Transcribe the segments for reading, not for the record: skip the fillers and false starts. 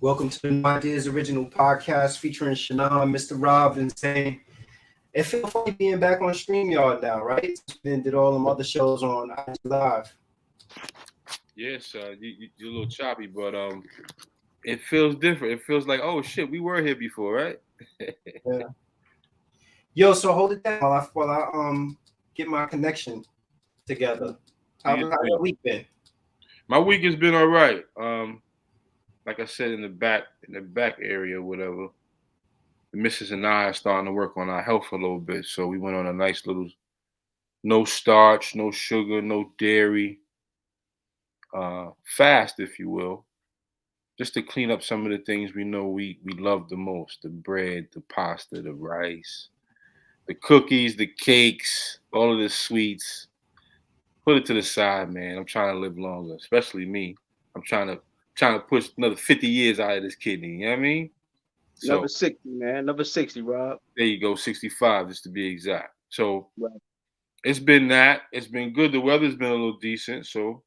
Welcome to the New Ideas Original Podcast featuring Shannon, Mr. Rob, and Zane. It feels funny being back on StreamYard now, right? Then did all them other shows on IG Live. Yes, you're a little choppy, but it feels different. It feels like, oh shit, we were here before, right? Yeah. Yo, so hold it down while I get my connection together. Do your How your thing. week been? My week has been all right. Like I said, in the back area, whatever. The missus and I are starting to work on our health a little bit, so we went on a nice little no starch, no sugar, no dairy fast, if you will, just to clean up some of the things we know we love the most: the bread, the pasta, the rice, the cookies, the cakes, all of the sweets. Put it to the side, man. I'm trying to live longer, especially me. I'm trying to push another 50 years out of this kidney. You know what I mean? Number So 60, man. Number 60, Rob. there you go, 65 just to be exact. So Right. it's been that. It's been good. The weather's been a little decent, so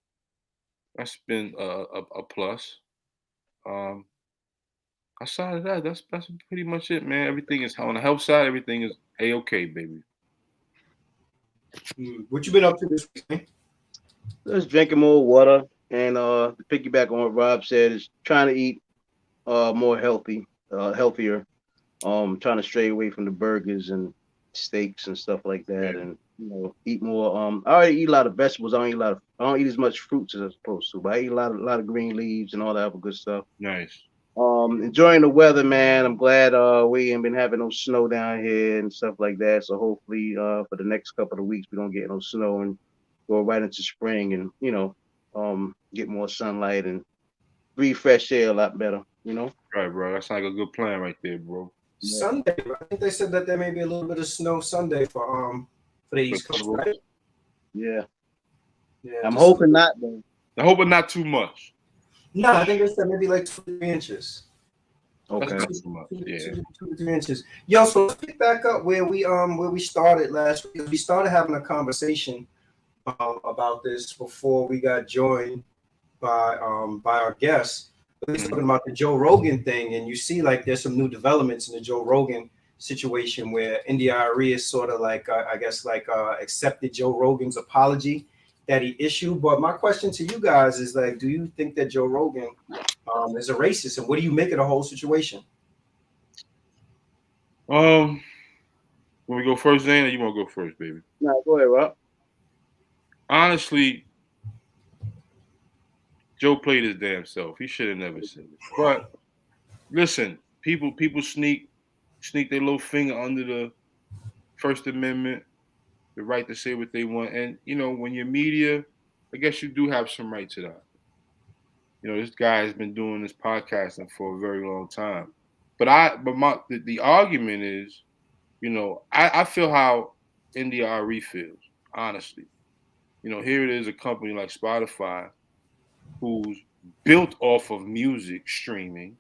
that's been a plus. Um, Outside of that, that's pretty much it, man. Everything is on the health side. Everything is a okay, baby. What you been up to this week, man? Just drinking more water and to piggyback on what Rob said is trying to eat more healthier. Trying to stray away from the burgers and steaks and stuff like Yeah, that, and eat more. I already eat a lot of vegetables. I don't eat as much fruits as I'm supposed to, but I eat a lot of green leaves and all that other good stuff. nice. Enjoying the weather, man. I'm glad we ain't been having no snow down here and stuff like that. So hopefully for the next couple of weeks we don't get no snow and go right into spring and get more sunlight and breathe fresh air a lot better. Right, bro. That sounds like a good plan right there, bro. Yeah. Sunday. I think they said that there may be a little bit of snow Sunday for the For East Coast, the right? Yeah. Yeah, I'm just hoping not though. I hope it's not too much. no, I think they said maybe like 2 3 inches. That's Okay. not too much. Yeah. 2 to 3 inches. Yo, so let's pick back up where we started last week. We started having a conversation about this before we got joined by our guests. We was talking Mhm. about the Joe Rogan thing, and you see like there's some new developments in the Joe Rogan situation where NDRE is sort of like I guess like accepted Joe Rogan's apology that he issued. But my question to you guys is like, do you think that Joe Rogan is a racist, and what do you make of the whole situation? Um, when we go first, Zane, or you want to go first, baby? Nah, go ahead, Rob. Honestly, Joe played his damn self. He should have never said it. But listen, people sneak their little finger under the First Amendment, the right to say what they want, and when you're media, I guess you do have some right to that. This guy has been doing this podcasting for a very long time. But the argument is, I feel how NDRE feels, honestly. Here it is, a company like Spotify who's built off of music streaming.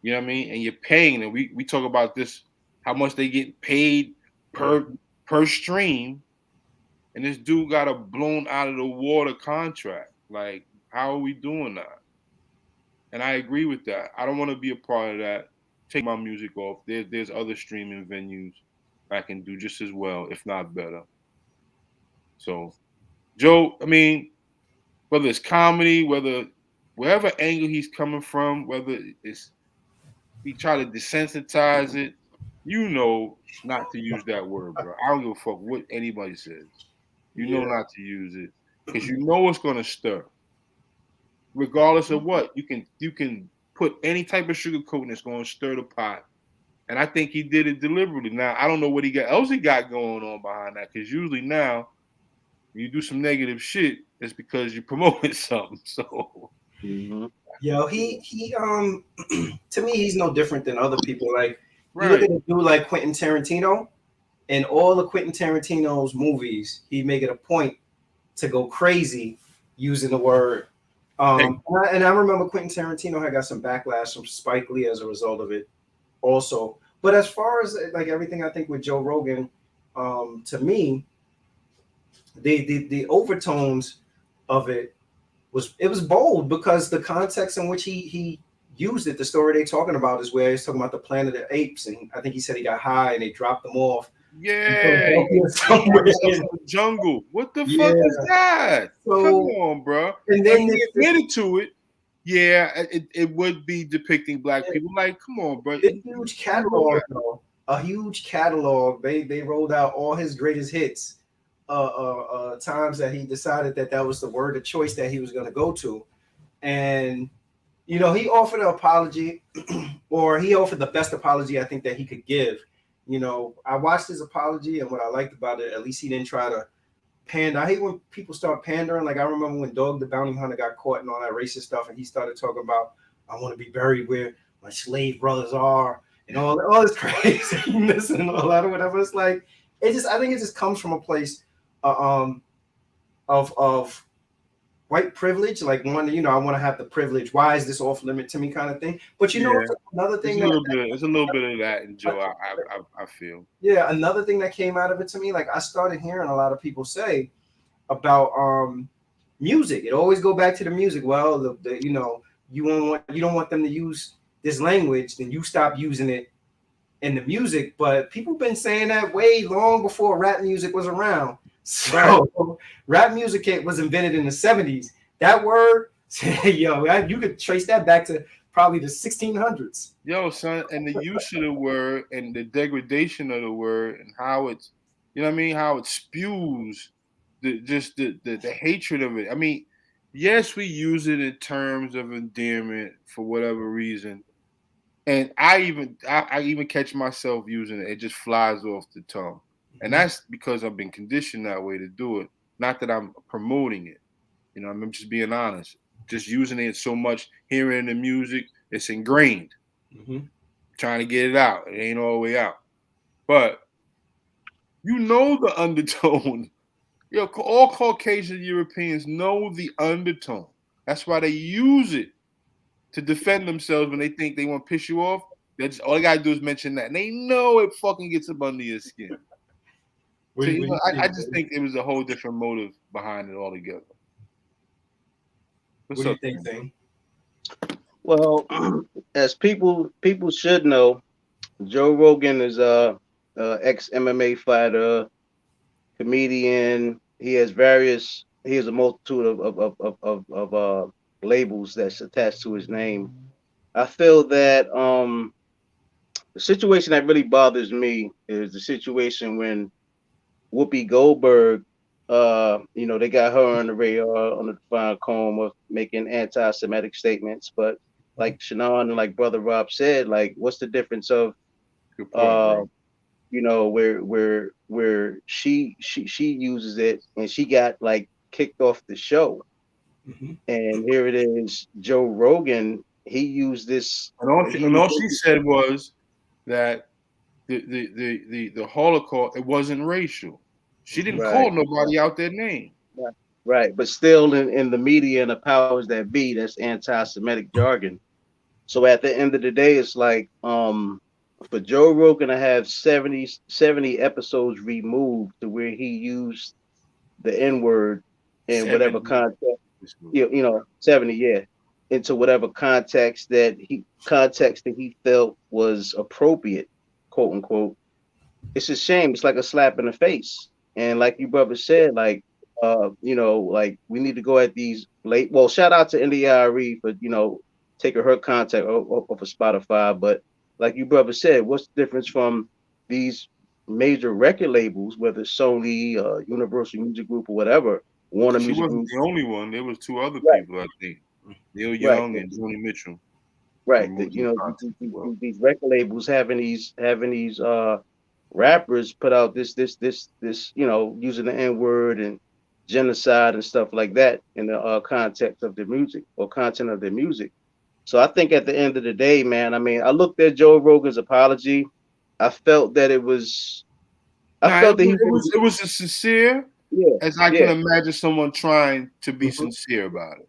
You know what I mean? And you're paying them. We talk about this, how much they get paid per stream, and this dude got a blown out of the water contract. Like, how are we doing that? And I agree with that. I don't want to be a part of that. Take my music off. There's other streaming venues I can do just as well, if not better. So, Joe, I mean, whether it's comedy, wherever angle he's coming from, whether it's he try to desensitize it, not to use that word, bro. I don't give a fuck what anybody says. You know Yeah, not to use it because you know it's gonna stir, regardless of what. You can put any type of sugar coating that's gonna stir the pot, and I think he did it deliberately. Now I don't know what he got going on behind that because usually now when you do some negative shit, it's because you're promoting something. So Hmm. yo, he to me he's no different than other people. Like you look right, at a dude like Quentin Tarantino, and all the Quentin Tarantino's movies, he make it a point to go crazy using the word. hey, And I remember Quentin Tarantino had got some backlash from Spike Lee as a result of it, also. But as far as like everything, I think with Joe Rogan, to me, the overtones of it was bold because the context in which he used it. The story they're talking about is where he's talking about the Planet of the Apes, and I think he said he got high and they dropped him off. Yeah, Somewhere. in the jungle. What the Yeah. fuck is that? So, come on, bro. And then he admitted to it. Yeah, it would be depicting black people. Like, come on, bro. It's a huge catalog, though. A huge catalog. They rolled out all his greatest hits. Times that he decided that was the word of choice that he was going to go to, and you know, he offered an apology, or he offered the best apology I think that he could give. You know, I watched his apology, and what I liked about it, at least he didn't try to pander. I hate when people start pandering. Like I remember when Dog the Bounty Hunter got caught and all that racist stuff, and he started talking about, I want to be buried where my slave brothers are, and all this craziness and all that or whatever. It's like I think it just comes from a place of white privilege, like one, you know, I want to have the privilege. Why is this off limit to me, kind of thing? But you know, another thing, there's a little bit of that in Joe. I feel. Yeah, another thing that came out of it to me, like I started hearing a lot of people say about music. It always go back to the music. Well, the you know, you don't want them to use this language, then you stop using it in the music. But people been saying that way long before rap music was around. So rap music was invented in the 70s. That word, yo, you could trace that back to probably the 1600s. Yo, son, and the use of the word and the degradation of the word and how it's, you know what I mean, how it spews the hatred of it. I mean, yes, we use it in terms of endearment for whatever reason. And I even catch myself using it. It just flies off the tongue. And that's because I've been conditioned that way to do it. Not that I'm promoting it. You know, I'm just being honest. Just using it so much, hearing the music, it's ingrained. Trying to get it out. It ain't all the way out. But you know the undertone. Yo, all Caucasian Europeans know the undertone. That's why they use it to defend themselves when they think they want to piss you off. That's all they gotta do is mention that. And they know it fucking gets up under your skin. So, you know, I just think it was a whole different motive behind it altogether. What do you think, Zane? Well, as people should know, Joe Rogan is a ex MMA fighter, comedian. He has a multitude of labels that's attached to his name. I feel that the situation that really bothers me is the situation when Whoopi Goldberg, you know, they got her on the radar on the Defined Comb of making anti-Semitic statements. But like Shannon and like Brother Rob said, like, what's the difference of, you know, where she uses it and she got like kicked off the show, and here it is, Joe Rogan. He used this, and all she said was that the Holocaust, it wasn't racial. She didn't call nobody out their name. Right. But still in the media and the powers that be, that's anti-Semitic jargon. So at the end of the day, it's like for Joe Rogan to have 70 episodes removed to where he used the N-word in whatever context, you know, 70, yeah, into whatever context that he felt was appropriate, quote unquote. It's a shame. It's like a slap in the face. And like you brother said, like you know, like we need to go at these late. Well, shout out to NDIRE for, you know, taking her contact off of Spotify. But like you brother said, what's the difference from these major record labels, whether it's Sony, Universal Music Group, or whatever, Warner Music Group? She wasn't the only one. There was two other people, I think, Neil Young and Joni Mitchell. Right. You know, these record labels having these rappers put out this, you know, using the N-word and genocide and stuff like that in the context of their music or content of their music. So I think at the end of the day, man, I mean, I looked at Joe Rogan's apology. I felt that it was it was as sincere as I can imagine someone trying to be sincere about it.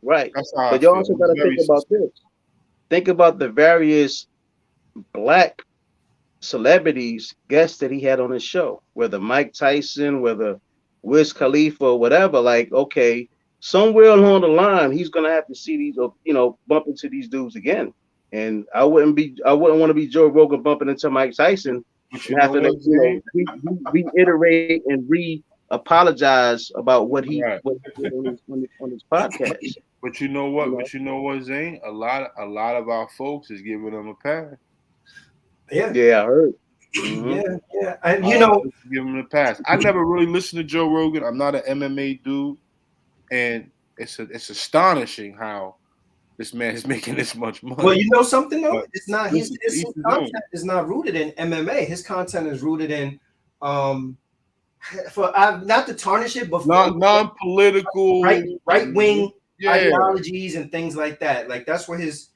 Right. That's how but you also got to think about this. Think about the various black celebrities, guests that he had on his show, whether Mike Tyson, whether Wiz Khalifa, or whatever. Like, okay, somewhere along the line, he's gonna have to see these, bump into these dudes again. And I wouldn't want to be Joe Rogan bumping into Mike Tyson But you and know having what, Zane? reiterate and apologize about what he Right. did on his podcast. But you know what? You know? But you know what, Zane? A lot of our folks is giving them a pass. Yeah, Yeah, I heard. Mm-hmm. yeah. And you know, give him a pass. I never really listened to Joe Rogan. I'm not an MMA dude, and it's astonishing how this man is making this much money. well, you know something though, But it's not his content is not rooted in MMA. His content is rooted in not to tarnish it, but non-political, right wing yeah, ideologies and things like that. Like that's where his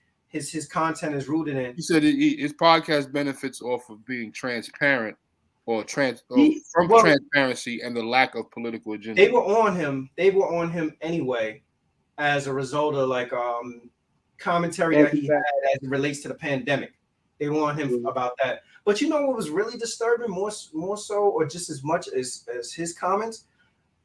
content is rooted in. He said his podcast benefits off of being transparent or transparency and the lack of political agenda. They were on him anyway, as a result of like commentary that he had as it relates to the pandemic. They were on him about that. But you know what was really disturbing, more so, or just as much as his comments?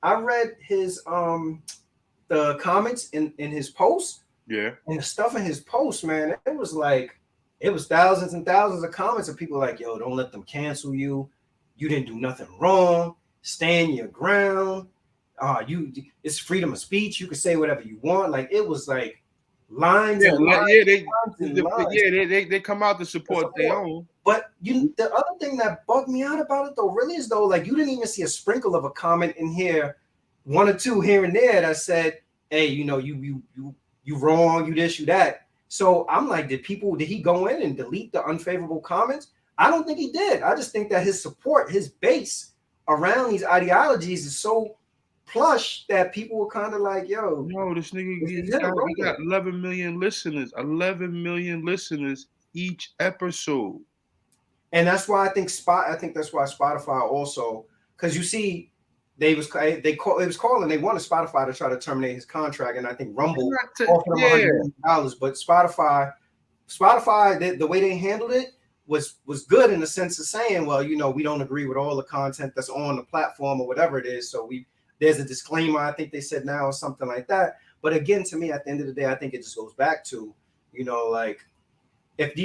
I read his the comments in his post. Yeah. And the stuff in his post, man, it was thousands and thousands of comments of people like, yo, don't let them cancel you. You didn't do nothing wrong. Stand your ground. It's freedom of speech. You can say whatever you want. Like it was like lines and lines. They come out to support their own. But the other thing that bugged me out about it though, really is though, like you didn't even see a sprinkle of a comment in here, one or two here and there that said, hey, you know, you wrong, you this, you that. So I'm like, did he go in and delete the unfavorable comments? I don't think he did. I just think that his support, his base around these ideologies is so plush that people were kind of like, yo, no, this nigga he got 11 million listeners, 11 million listeners each episode. And that's why I think that's why Spotify also, because you see, they wanted Spotify to try to terminate his contract, and I think Rumble offered him $100 million. But Spotify, the way they handled it was good in the sense of saying, well, you know, we don't agree with all the content that's on the platform or whatever it is, so there's a disclaimer. I think they said now or something like that. But again, to me, at the end of the day, I think it just goes back to, you know, like if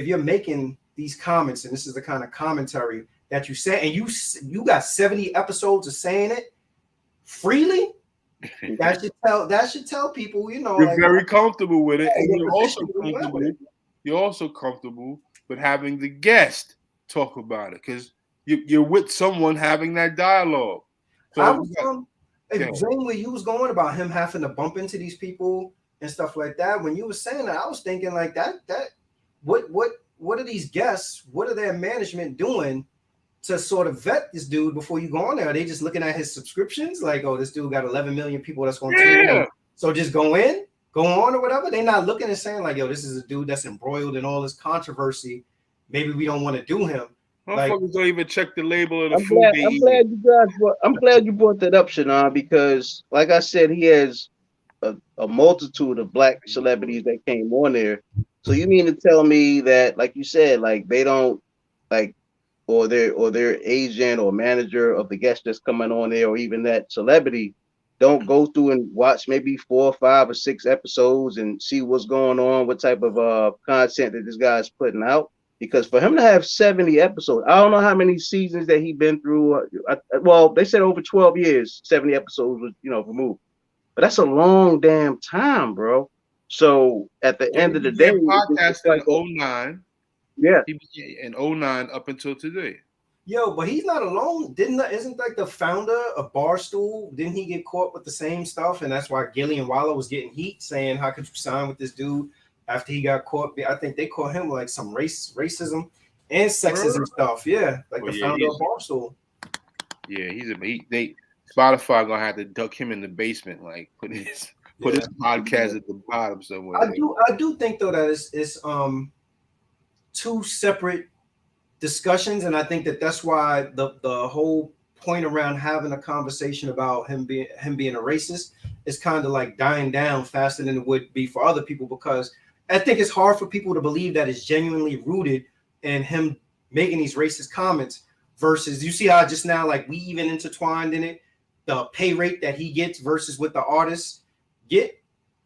you're making these comments, and this is the kind of commentary that you say, and you got 70 episodes of saying it freely, that should tell people, you know, you're like, very comfortable with it, and you're also comfortable with having the guest talk about it because you're with someone having that dialogue. So I was Zane, where you was going about him having to bump into these people and stuff like that. When you were saying that, I was thinking like that what are these guests? What are their management doing to sort of vet this dude before you go on there? Are they just looking at his subscriptions? Like, oh, this dude got 11 million people that's going to tune in. So just go on or whatever. They're not looking and saying like, yo, this is a dude that's embroiled in all this controversy. Maybe we don't want to do him. Motherfuckers don't even check the label of the I'm food. I'm glad you brought that up, Shannon, because like I said, he has a multitude of black celebrities that came on there. So you mean to tell me that, like you said, like they don't like, or their agent or manager of the guest that's coming on there, or even that celebrity, don't go through and watch maybe 4 or 5 or 6 episodes and see what's going on, what type of content that this guy's putting out? Because for him to have 70 episodes, I don't know how many seasons that he's been through. Well, they said over 12 years, 70 episodes was, removed. But that's a long damn time, bro. So at the end of the day, podcast like in 09. Yeah. He began in 09 up until today. Yo, but he's not alone. Isn't like the founder of Barstool? Didn't he get caught with the same stuff? And that's why Gillian Waller was getting heat, saying, how could you sign with this dude after he got caught? I think they caught him like some racism and sexism stuff. Yeah, like the founder of Barstool. Yeah, Spotify gonna have to duck him in the basement, like put his podcast at the bottom somewhere. I do think though that it's two separate discussions, and I think that's why the whole point around having a conversation about him being a racist is kind of like dying down faster than it would be for other people, because I think it's hard for people to believe that it's genuinely rooted in him making these racist comments versus you see how just now like we even intertwined in it the pay rate that he gets versus what the artists get.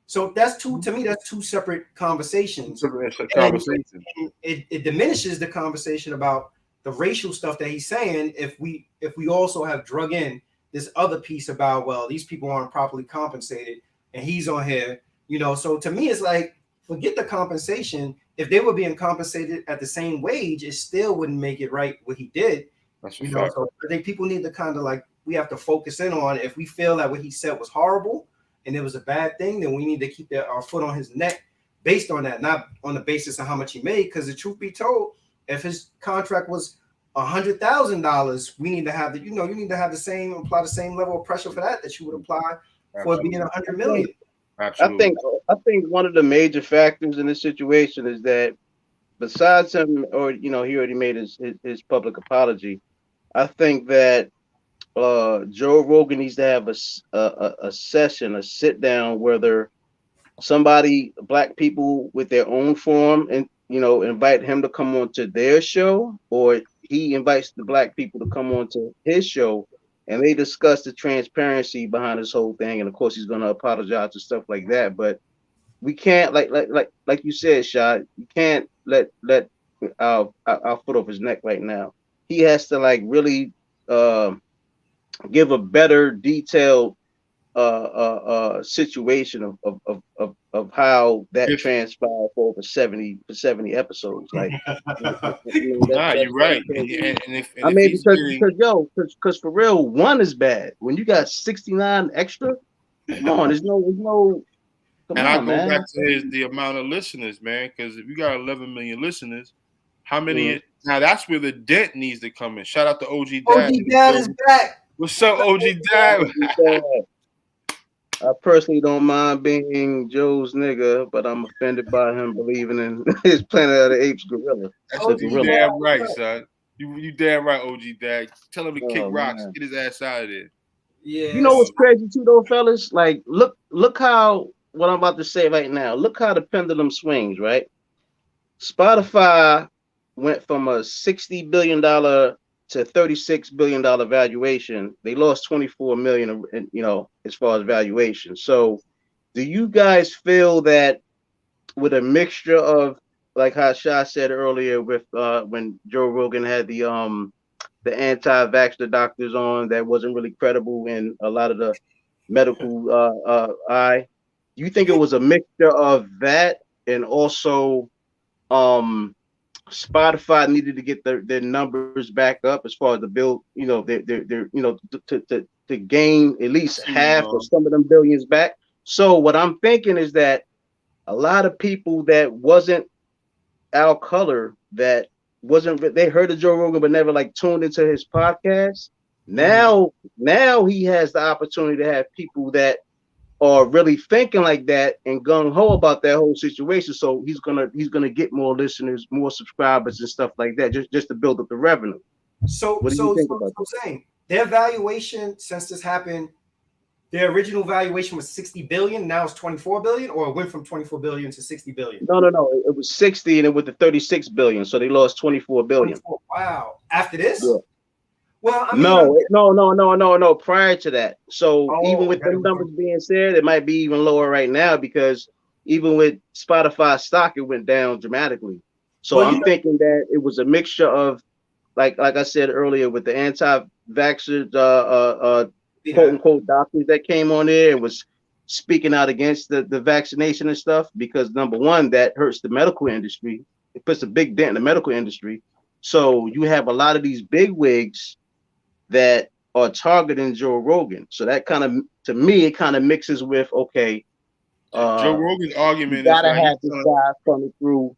So that's to me, that's two separate conversations. It's a conversation. And it diminishes the conversation about the racial stuff that he's saying if we also have drug in this other piece about, well, these people aren't properly compensated, and he's on here, you know. So to me, it's like, forget the compensation. If they were being compensated at the same wage, it still wouldn't make it right what he did. That's you know. So I think people need to kind of like, we have to focus in on, if we feel that what he said was horrible and it was a bad thing, then we need to keep our foot on his neck based on that, not on the basis of how much he made. Because the truth be told, if his contract was $100,000, we need to have the, you need to have apply the same level of pressure for that you would apply for it being 100 million. Absolutely. I think one of the major factors in this situation is that besides him, or he already made his public apology. I think that Joe Rogan needs to have a session, a sit down, whether black people with their own forum, and invite him to come on to their show, or he invites the black people to come on to his show, and they discuss the transparency behind this whole thing. And of course, he's going to apologize and stuff like that. But we can't, like you said, Shad, you can't let our foot off his neck right now. He has to really give a better detailed situation of how that transpired for over 70 episodes. Like, you're right. Because for real, one is bad. When you got 69 extra, come on, there's no. Come and on, I go man. back to the amount of listeners, man. Because if you got 11 million listeners, how many? Now that's where the dent needs to come in. Shout out to OG Dad. OG Dad is back. What's up, OG Dad? I personally don't mind being Joe's nigga, but I'm offended by him believing in his Planet of the Apes gorilla. You damn right, son. You damn right, OG Dad. Tell him to kick rocks, get his ass out of there. Yeah. You know what's crazy too, though, fellas? Like, look how what I'm about to say right now. Look how the pendulum swings, right? Spotify went from a $60 billion to $36 billion valuation. They lost 24 million, as far as valuation. So do you guys feel that with a mixture of, like how Shah said earlier, with when Joe Rogan had the anti-vaxxer doctors on that wasn't really credible in a lot of the medical do you think it was a mixture of that, and also Spotify needed to get their numbers back up as far as the build, to gain at least half or some of them billions back? So what I'm thinking is that a lot of people that wasn't our color, they heard of Joe Rogan but never tuned into his podcast. Now he has the opportunity to have people that are really thinking like that and gung-ho about that whole situation. So he's gonna get more listeners, more subscribers and stuff like that, just to build up the revenue. So what do you think about that? I'm saying their valuation since this happened, their original valuation was 60 billion, now it's 24 billion, or it went from 24 billion to 60 billion? No. It was 60 and it went to 36 billion. So they lost 24 billion. 24, wow. After this? Yeah. Well, I mean, no. Prior to that. So even with them numbers being said, it might be even lower right now, because even with Spotify stock, it went down dramatically. So I'm thinking that it was a mixture of, like I said earlier, with the anti-vaxxers, quote unquote doctors that came on there and was speaking out against the vaccination and stuff, because number one, that hurts the medical industry. It puts a big dent in the medical industry. So you have a lot of these big wigs that are targeting Joe Rogan. So that to me, it kind of mixes with, okay, Joe Rogan's argument you gotta is have this guy coming through,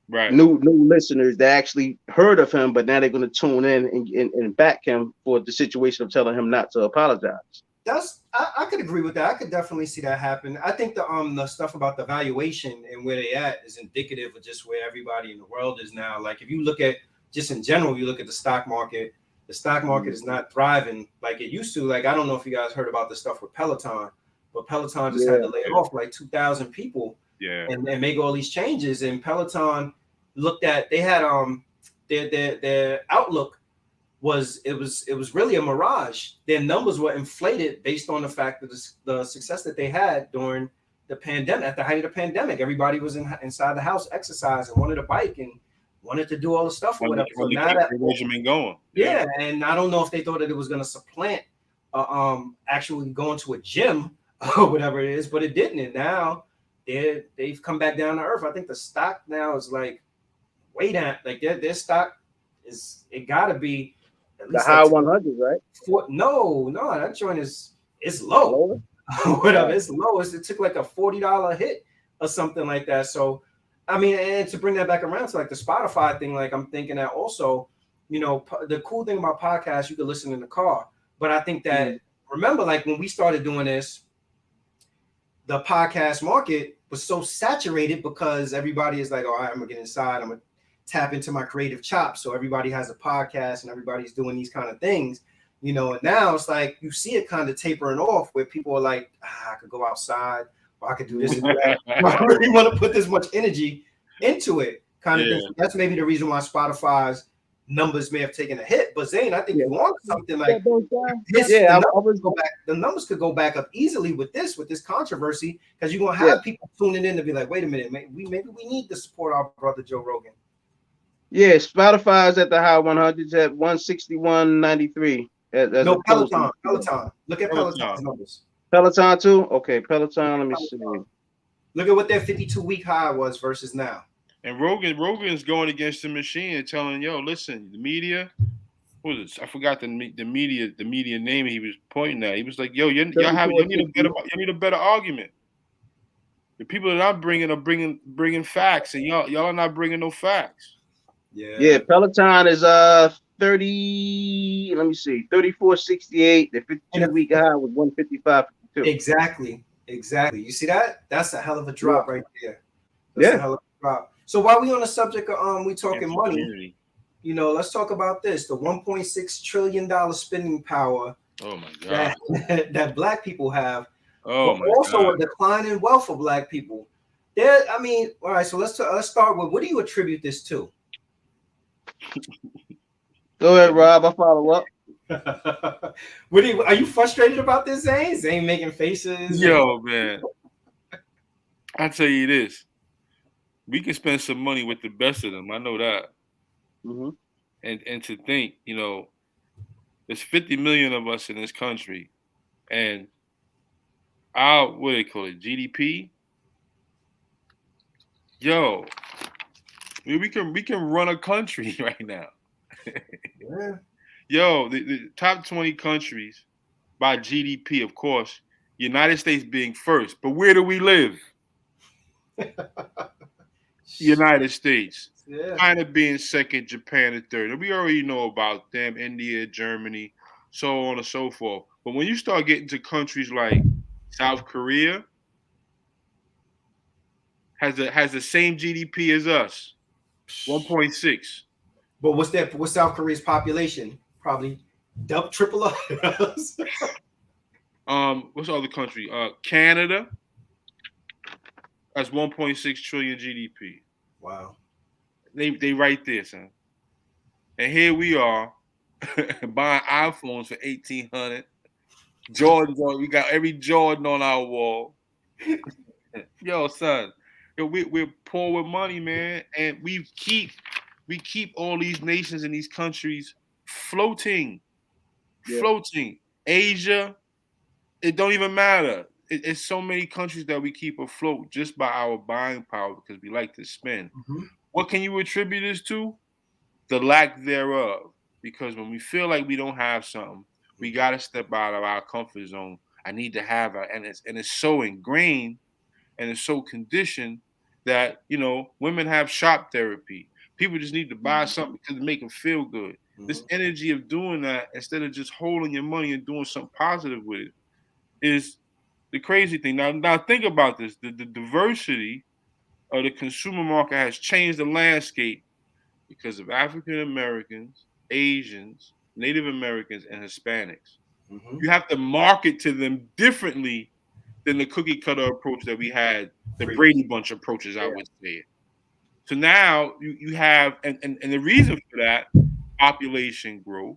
right? New listeners that actually heard of him, but now they're going to tune in and back him for the situation of telling him not to apologize. I could agree with that. I could definitely see that happen. I think the stuff about the valuation and where they at is indicative of just where everybody in the world is now. Like if you look at just in general, you look at the stock market. The stock market is not thriving like it used to. Like, I don't know if you guys heard about the stuff with Peloton, but Peloton just had to lay off like 2,000 people and make all these changes. And Peloton looked at, they had their outlook was really a mirage. Their numbers were inflated based on the fact that the success that they had during the pandemic. At the height of the pandemic, everybody was inside the house exercising, wanted a bike and wanted to do all the stuff or whatever. So now that regimen going, yeah, and I don't know if they thought that it was going to supplant actually going to a gym or whatever it is, but it didn't. And now they've come back down to earth. I think the stock now is like way down. Like their stock is, it got to be at least the high 100, right? No, that joint is low. Whatever, it's low. It took like a $40 hit or something like that. So, I mean, and to bring that back around to like the Spotify thing, like I'm thinking that also, you know, the cool thing about podcasts, you can listen in the car. But I think that, remember, like when we started doing this, the podcast market was so saturated because everybody is like, all right, I'm gonna get inside, I'm gonna tap into my creative chops. So everybody has a podcast and everybody's doing these kind of things, you know. And now it's like you see it kind of tapering off where people are like, I could go outside, or I could do this and that. I really want to put this much energy into it, kind of thing. So that's maybe the reason why Spotify's numbers may have taken a hit. But Zane, I think you want something like the numbers could go back up easily with this controversy, because you're gonna have people tuning in to be like, wait a minute, maybe we need to support our brother Joe Rogan. Yeah, Spotify's at the high 100s at 161.93. No, Peloton. Look at Peloton's numbers. Peloton too? Okay, Peloton. Let me see. Look at what their 52-week high was versus now. And Rogan's going against the machine and telling, yo, listen, the media, what was it? I forgot the media name he was pointing at. He was like, yo, you need a better argument. The people that I'm bringing are bringing facts, and y'all are not bringing no facts. Yeah, Peloton is 30. Let me see, 34.68. The 52-week high was 155.52. Exactly. You see that? That's a hell of a drop right there. That's a hell of a drop. So while we on the subject of we talking money, you know, let's talk about this: the $1.6 trillion spending power. Oh my God. that Black people have. Oh but my also God. a decline in wealth of Black people. There, I mean, all right. So let's start with, what do you attribute this to? Go ahead, Rob. I'll follow up. Are you frustrated about this, Zane? Zane making faces. Yo, man. I tell you this. We can spend some money with the best of them. I know that. Mm-hmm. And to think, you know, there's 50 million of us in this country, and our, what do they call it, GDP? Yo, we can run a country right now. Yeah. Yo, the top 20 countries by GDP, of course, United States being first. But where do we live? United States. Yeah. China being second, Japan is third. And we already know about them, India, Germany, so on and so forth. But when you start getting to countries like South Korea, has the same GDP as us, 1.6. But what's South Korea's population? Probably triple us. What's the other country? Canada. That's 1.6 trillion GDP. Wow. They right there, son. And here we are buying iPhones for $1,800. Jordans, we got every Jordan on our wall. Yo, son. Yo, we're poor with money, man. And we keep all these nations and these countries floating. Floating. Asia, it don't even matter. It's so many countries that we keep afloat just by our buying power, because we like to spend. Mm-hmm. What can you attribute this to? The lack thereof. Because when we feel like we don't have something, we got to step out of our comfort zone. I need to have it. And it's so ingrained and it's so conditioned that, you know, women have shop therapy. People just need to buy something because it make them feel good. Mm-hmm. This energy of doing that instead of just holding your money and doing something positive with it is the crazy thing. Now think about this. The diversity of the consumer market has changed the landscape because of African Americans, Asians, Native Americans, and Hispanics. Mm-hmm. You have to market to them differently than the cookie cutter approach that we had, the Brady Bunch approaches, I would say. So now you have, and the reason for that, population growth,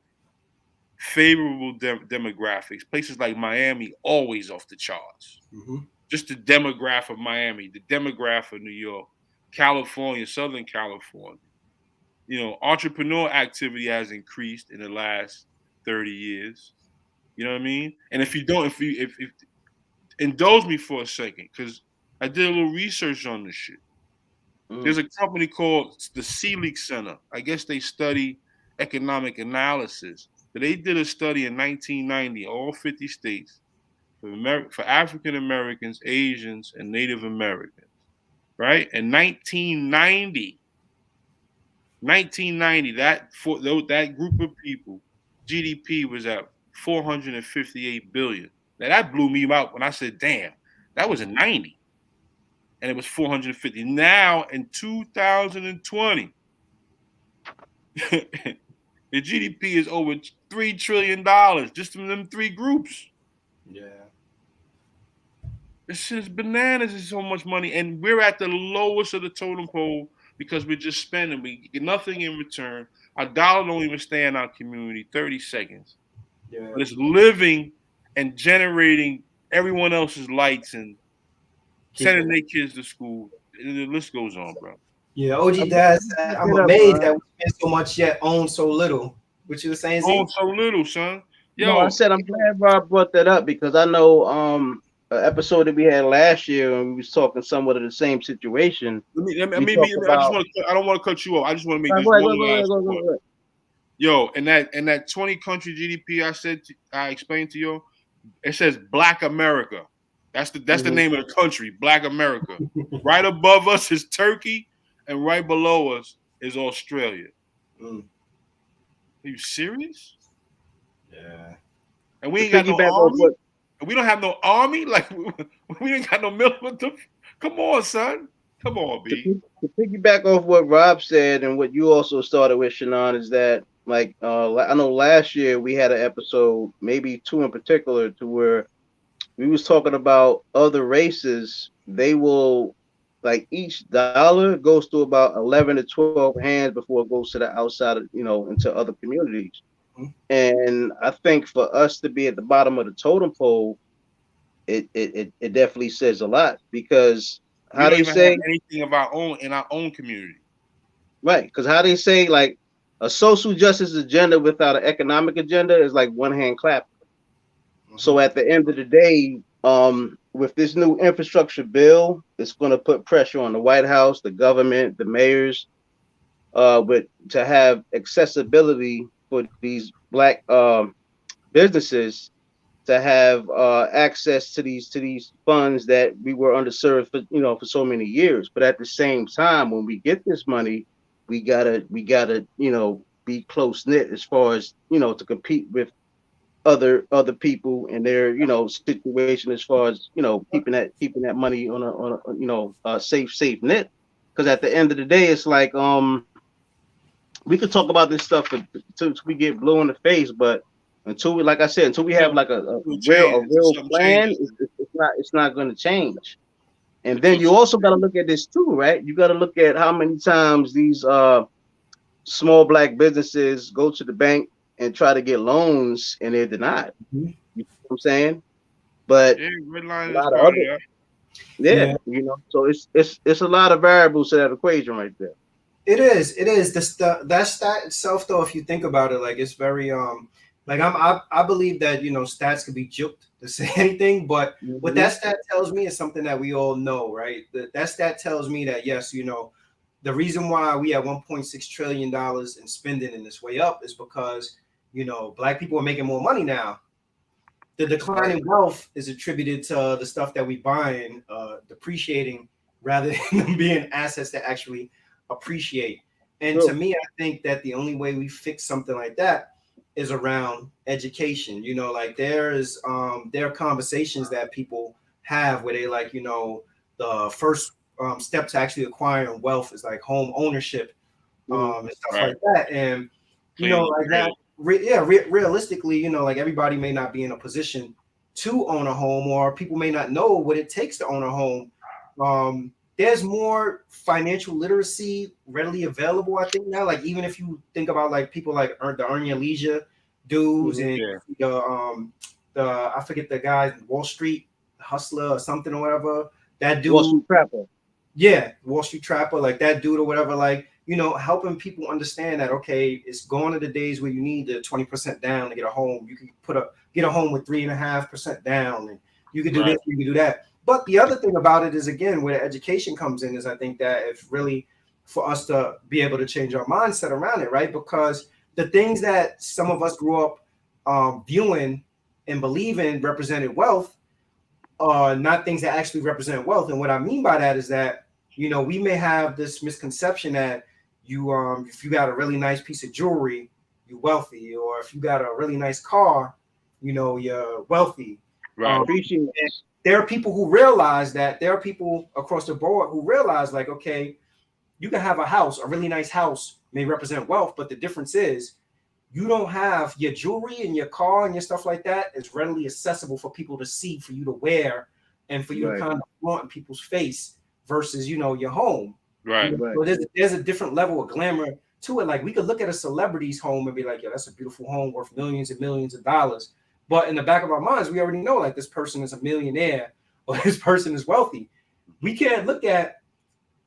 favorable demographics. Places like Miami, always off the charts. Mm-hmm. Just the demographic of Miami, the demographic of New York, California, Southern California. You know, entrepreneur activity has increased in the last 30 years. You know what I mean? And if indulge me for a second, because I did a little research on this shit. There's a company called the Selig Center. I guess they study economic analysis. But they did a study in 1990, all 50 states, for African Americans, Asians, and Native Americans. Right? In 1990, that group of people, GDP was at 458 billion. Now that blew me out when I said, damn, that was in 90. And it was 450. Now in 2020, the GDP is over $3 trillion just from them three groups. Yeah. This shit is bananas. It's so much money. And we're at the lowest of the totem pole because we're just spending. We get nothing in return. Our dollar don't even stay in our community 30 seconds. Yeah. But it's living and generating everyone else's lights and sending their kids to school. And the list goes on, bro. Yeah, OG Dad said, I'm amazed that we spend so much yet own so little. What you were saying, Z? Own so little, son. Yo, No, I said I'm glad Rob brought that up because I know an episode that we had last year and we was talking somewhat of the same situation. I don't want to cut you off. I just want to make this one last point. Yo, and that 20 country GDP I explained to you, it says Black America. That's the name of the country, Black America. Right above us is Turkey, and right below us is Australia. Are you serious? Yeah. And we ain't got no army. We don't have no army. Like we ain't got no military. Come on, son. Come on, B. To piggyback off what Rob said and what you also started with, Shannon, is that like I know last year we had an episode, maybe two in particular, to where we was talking about other races. They will, like, each dollar goes to about 11 to 12 hands before it goes to the outside of, into other communities. And I think for us to be at the bottom of the totem pole, it definitely says a lot because how they say anything of our own in our own community. Right, because how they say like a social justice agenda without an economic agenda is like one hand clap. So at the end of the day, with this new infrastructure bill, it's going to put pressure on the White House, the government, the mayors, but to have accessibility for these Black businesses to have access to these funds that we were underserved for so many years. But at the same time, when we get this money, we gotta be close knit as far as to compete with other people and their situation as far as keeping that money on a safe net. Because at the end of the day, it's like we could talk about this stuff until we get blue in the face, but until we have like a real plan, it's not going to change. And then you also got to look at this too, right? You got to look at how many times these small Black businesses go to the bank and try to get loans and they're denied. You know what I'm saying? But a lot of other, so it's a lot of variables to that equation right there. It is. That stat itself, though, if you think about it, like it's very I believe that stats could be juked to say anything, but what that stat tells me is something that we all know, right? That stat tells me that yes, the reason why we have $1.6 trillion in spending in this way up is because Black people are making more money now. The decline in wealth is attributed to the stuff that we buying depreciating rather than being assets that actually appreciate. And to me, I think that the only way we fix something like that is around education. Like there are conversations that people have where they the first step to actually acquiring wealth is like home ownership and stuff like that. And realistically, like everybody may not be in a position to own a home, or people may not know what it takes to own a home. There's more financial literacy readily available, I think now. Like even if you think about like people like the Earn Your Leisure dudes and Yeah. the I forget the guy, Wall Street Hustler or something or whatever. That dude, Wall Street Trapper. yeah, Wall Street Trapper, like that dude or whatever, like, you know, helping people understand that, okay, it's gone to the days where you need the 20% down to get a home. You can get a home with 3.5% down, and you can do this, you can do that. But the other thing about it is, again, where education comes in, is I think that it's really for us to be able to change our mindset around it, right? Because the things that some of us grew up viewing and believing represented wealth are not things that actually represent wealth. And what I mean by that is that, you know, we may have this misconception that you if you got a really nice piece of jewelry, you're wealthy, or if you got a really nice car, you know, you're wealthy. Right. There are people who realize that. There are people across the board who realize, like, okay, you can have a house, a really nice house may represent wealth, but the difference is you don't have your jewelry and your car and your stuff like that is readily accessible for people to see, for you to wear, and for you to kind of flaunt in people's face versus, you know, your home. Right. You know, so there's a different level of glamour to it. Like, we could look at a celebrity's home and be like, yo, that's a beautiful home worth millions and millions of dollars. But in the back of our minds, we already know, like, this person is a millionaire or this person is wealthy. You can't look at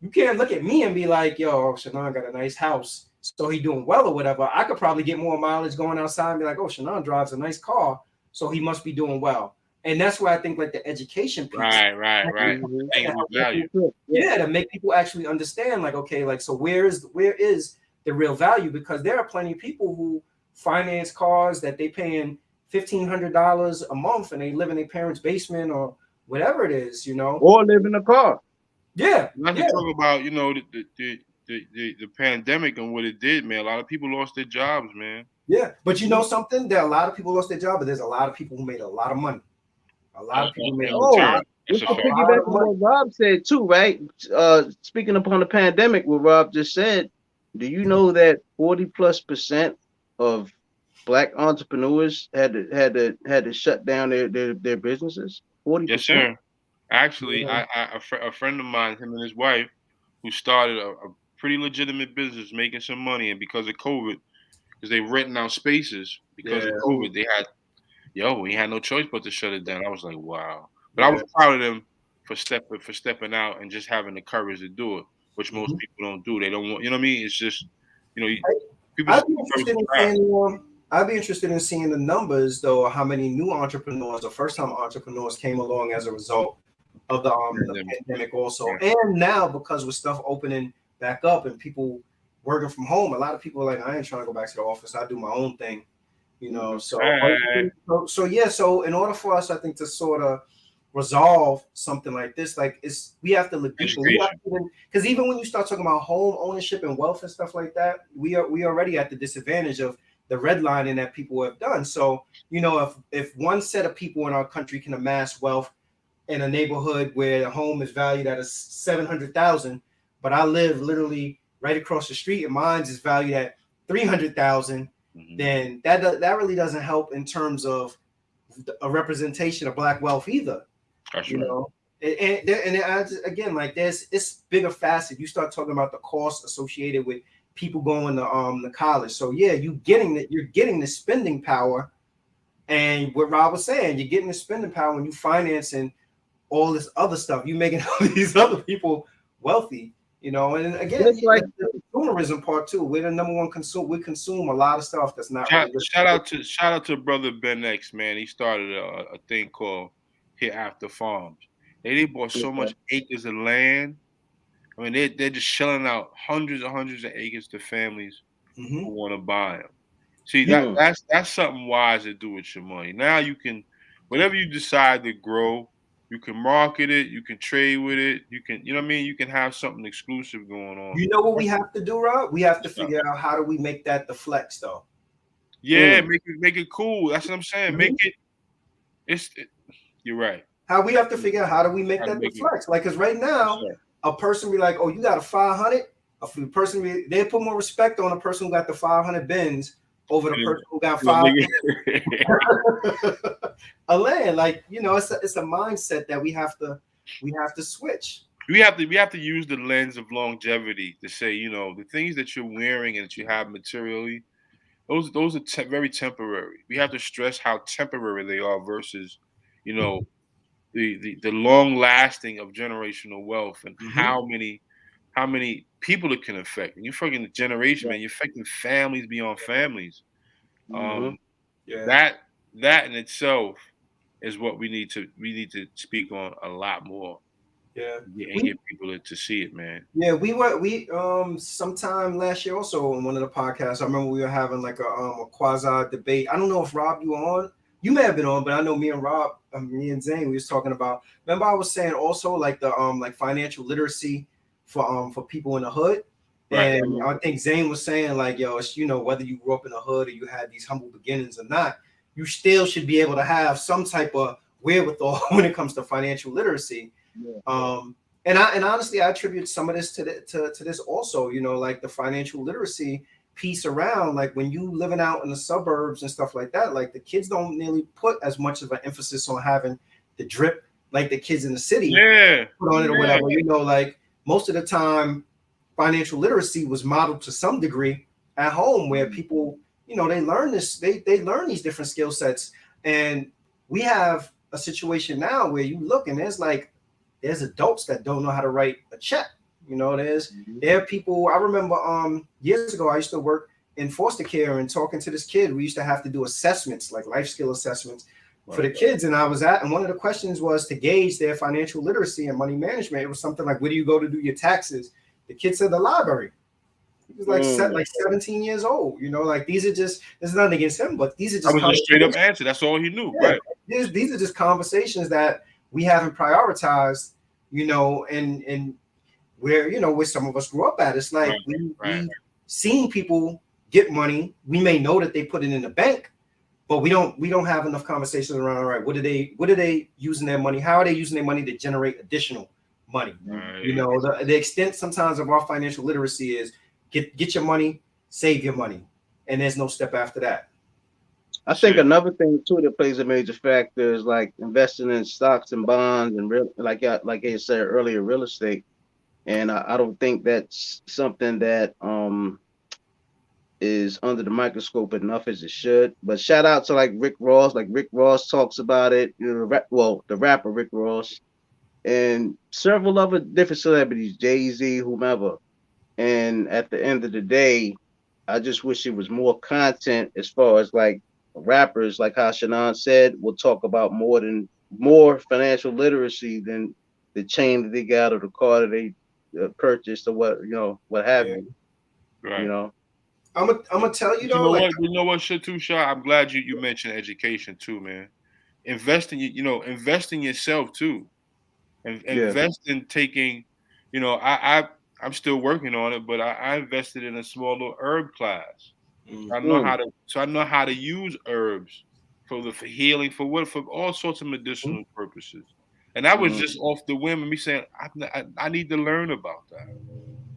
me and be like, yo, Shannon got a nice house, so he doing well or whatever. I could probably get more mileage going outside and be like, oh, Shannon drives a nice car, so he must be doing well. And that's why I think, like, the education piece. Right. Yeah, to make people actually understand, like, okay, like, so where is the real value? Because there are plenty of people who finance cars that they paying $1,500 a month and they live in their parents' basement or whatever it is, you know, or live in a car. Yeah. Not to talk about, you know, the pandemic and what it did, man. A lot of people lost their jobs, man. Yeah, but you know something? There are a lot of people lost their job, but there's a lot of people who made a lot of money. A lot of people made a lot. Let's piggyback on what Rob said too, right? Speaking upon the pandemic, what Rob just said, do you know that 40+% of Black entrepreneurs had to shut down their businesses? 40%. Yes, sir. Actually, a friend of mine, him and his wife, who started a pretty legitimate business, making some money, and because of COVID, because they renting out spaces because of COVID, we had no choice but to shut it down. I was like, wow. But I was proud of them for stepping out and just having the courage to do it, which most people don't do. They don't want, you know what I mean? It's just, you know, people. I'd be interested in seeing the numbers, though, how many new entrepreneurs or first-time entrepreneurs came along as a result of the pandemic also. And now, because with stuff opening back up and people working from home, a lot of people are like, I ain't trying to go back to the office. I do my own thing, you know. So in order for us, I think, to sort of resolve something like this, like, we have to look deeper. Because even when you start talking about home ownership and wealth and stuff like that, we already at the disadvantage of the redlining that people have done. So, you know, if one set of people in our country can amass wealth in a neighborhood where the home is valued at $700,000, but I live literally right across the street and mine is valued at $300,000, then that really doesn't help in terms of a representation of Black wealth either. That's you know, and again, like, it's bigger facet. You start talking about the cost associated with people going to college. So yeah, you're getting the spending power, and what Rob was saying, you're getting the spending power when you financing all this other stuff. You making all these other people wealthy, you know. And again, it's like the consumerism part too. We're the number one consumer. We consume a lot of stuff that's not. Shout out to brother Ben X, man. He started a thing called Hereafter Farms. They bought so much acres of land. I mean, they're just shelling out hundreds of acres to families who want to buy them. See, that's something wise to do with your money. Now you can, whatever you decide to grow, you can market it, you can trade with it, you can, you know what I mean? You can have something exclusive going on. You know what we have to do, Rob? We have to figure out how do we make that the flex, though. Yeah, make it cool. That's what I'm saying. Make it. You're right. How we have to figure out how do we make that the flex? Like, because right now, a person be like, oh, you got a 500. A person they put more respect on a person who got the 500 bins over the person who got 500 a land. Like, you know, it's a mindset that we have to switch. We have to use the lens of longevity to say, you know, the things that you're wearing and that you have materially, those are very temporary. We have to stress how temporary they are versus, you know, the long lasting of generational wealth and how many people it can affect. And you're fucking the generation, man. You're affecting families beyond families. Um, Yeah. that in itself is what we need to speak on a lot more. Yeah. And get people to see it, man. Yeah, we sometime last year also in one of the podcasts. I remember we were having like a quasi debate. I don't know if Rob you were on. You may have been on, but I know me and Rob, me and Zane, we was talking about. Remember, I was saying also like the like financial literacy for people in the hood. Right. And I think Zane was saying like, yo, it's, you know, whether you grew up in the hood or you had these humble beginnings or not, you still should be able to have some type of wherewithal when it comes to financial literacy. And honestly, I attribute some of this to this also, you know, like the financial literacy piece around, like when you living out in the suburbs and stuff like that, like the kids don't nearly put as much of an emphasis on having the drip like the kids in the city put on it or whatever. You know, like most of the time, financial literacy was modeled to some degree at home where people, you know, they learn this, they learn these different skill sets. And we have a situation now where you look and there's adults that don't know how to write a check. You know, there are people. I remember years ago I used to work in foster care and talking to this kid. We used to have to do assessments, like life skill assessments for the kids. And and one of the questions was to gauge their financial literacy and money management. It was something like, where do you go to do your taxes? The kid said the library. He was like 17 years old. You know, like these are just, there's nothing against him, but these are just. That was a straight up answer. That's all he knew, right? These are just conversations that we haven't prioritized, you know, and where, you know, where some of us grew up at. It's like we've seen people get money. We may know that they put it in the bank, but we don't have enough conversations around, all right, what are they using their money? How are they using their money to generate additional money? You know, the extent sometimes of our financial literacy is get your money, save your money, and there's no step after that. I think another thing too that plays a major factor is like investing in stocks and bonds and like I said earlier, real estate. And I don't think that's something that is under the microscope enough as it should. But shout out to like Rick Ross. Like Rick Ross talks about it. You know, the rapper Rick Ross and several other different celebrities, Jay-Z, whomever. And at the end of the day, I just wish it was more content as far as like rappers, like how Shannon said, will talk about more financial literacy than the chain that they got or the car that they purchased or what have you. Right. You know, I'm gonna tell you though. You know what, shit too, Shah? I'm glad you mentioned education too, man. Invest in yourself too, and invest in taking. You know, I'm still working on it, but I invested in a small little herb class. I know how to use herbs for healing, for all sorts of medicinal purposes. And that was just off the whim of me saying, I need to learn about that.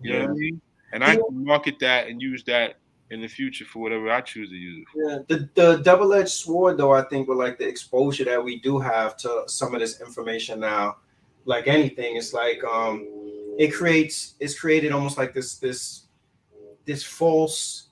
You know what I mean? And I can market that and use that in the future for whatever I choose to use it for. Yeah, the double-edged sword, though, I think with like the exposure that we do have to some of this information now, like anything, it's like it's created almost like this false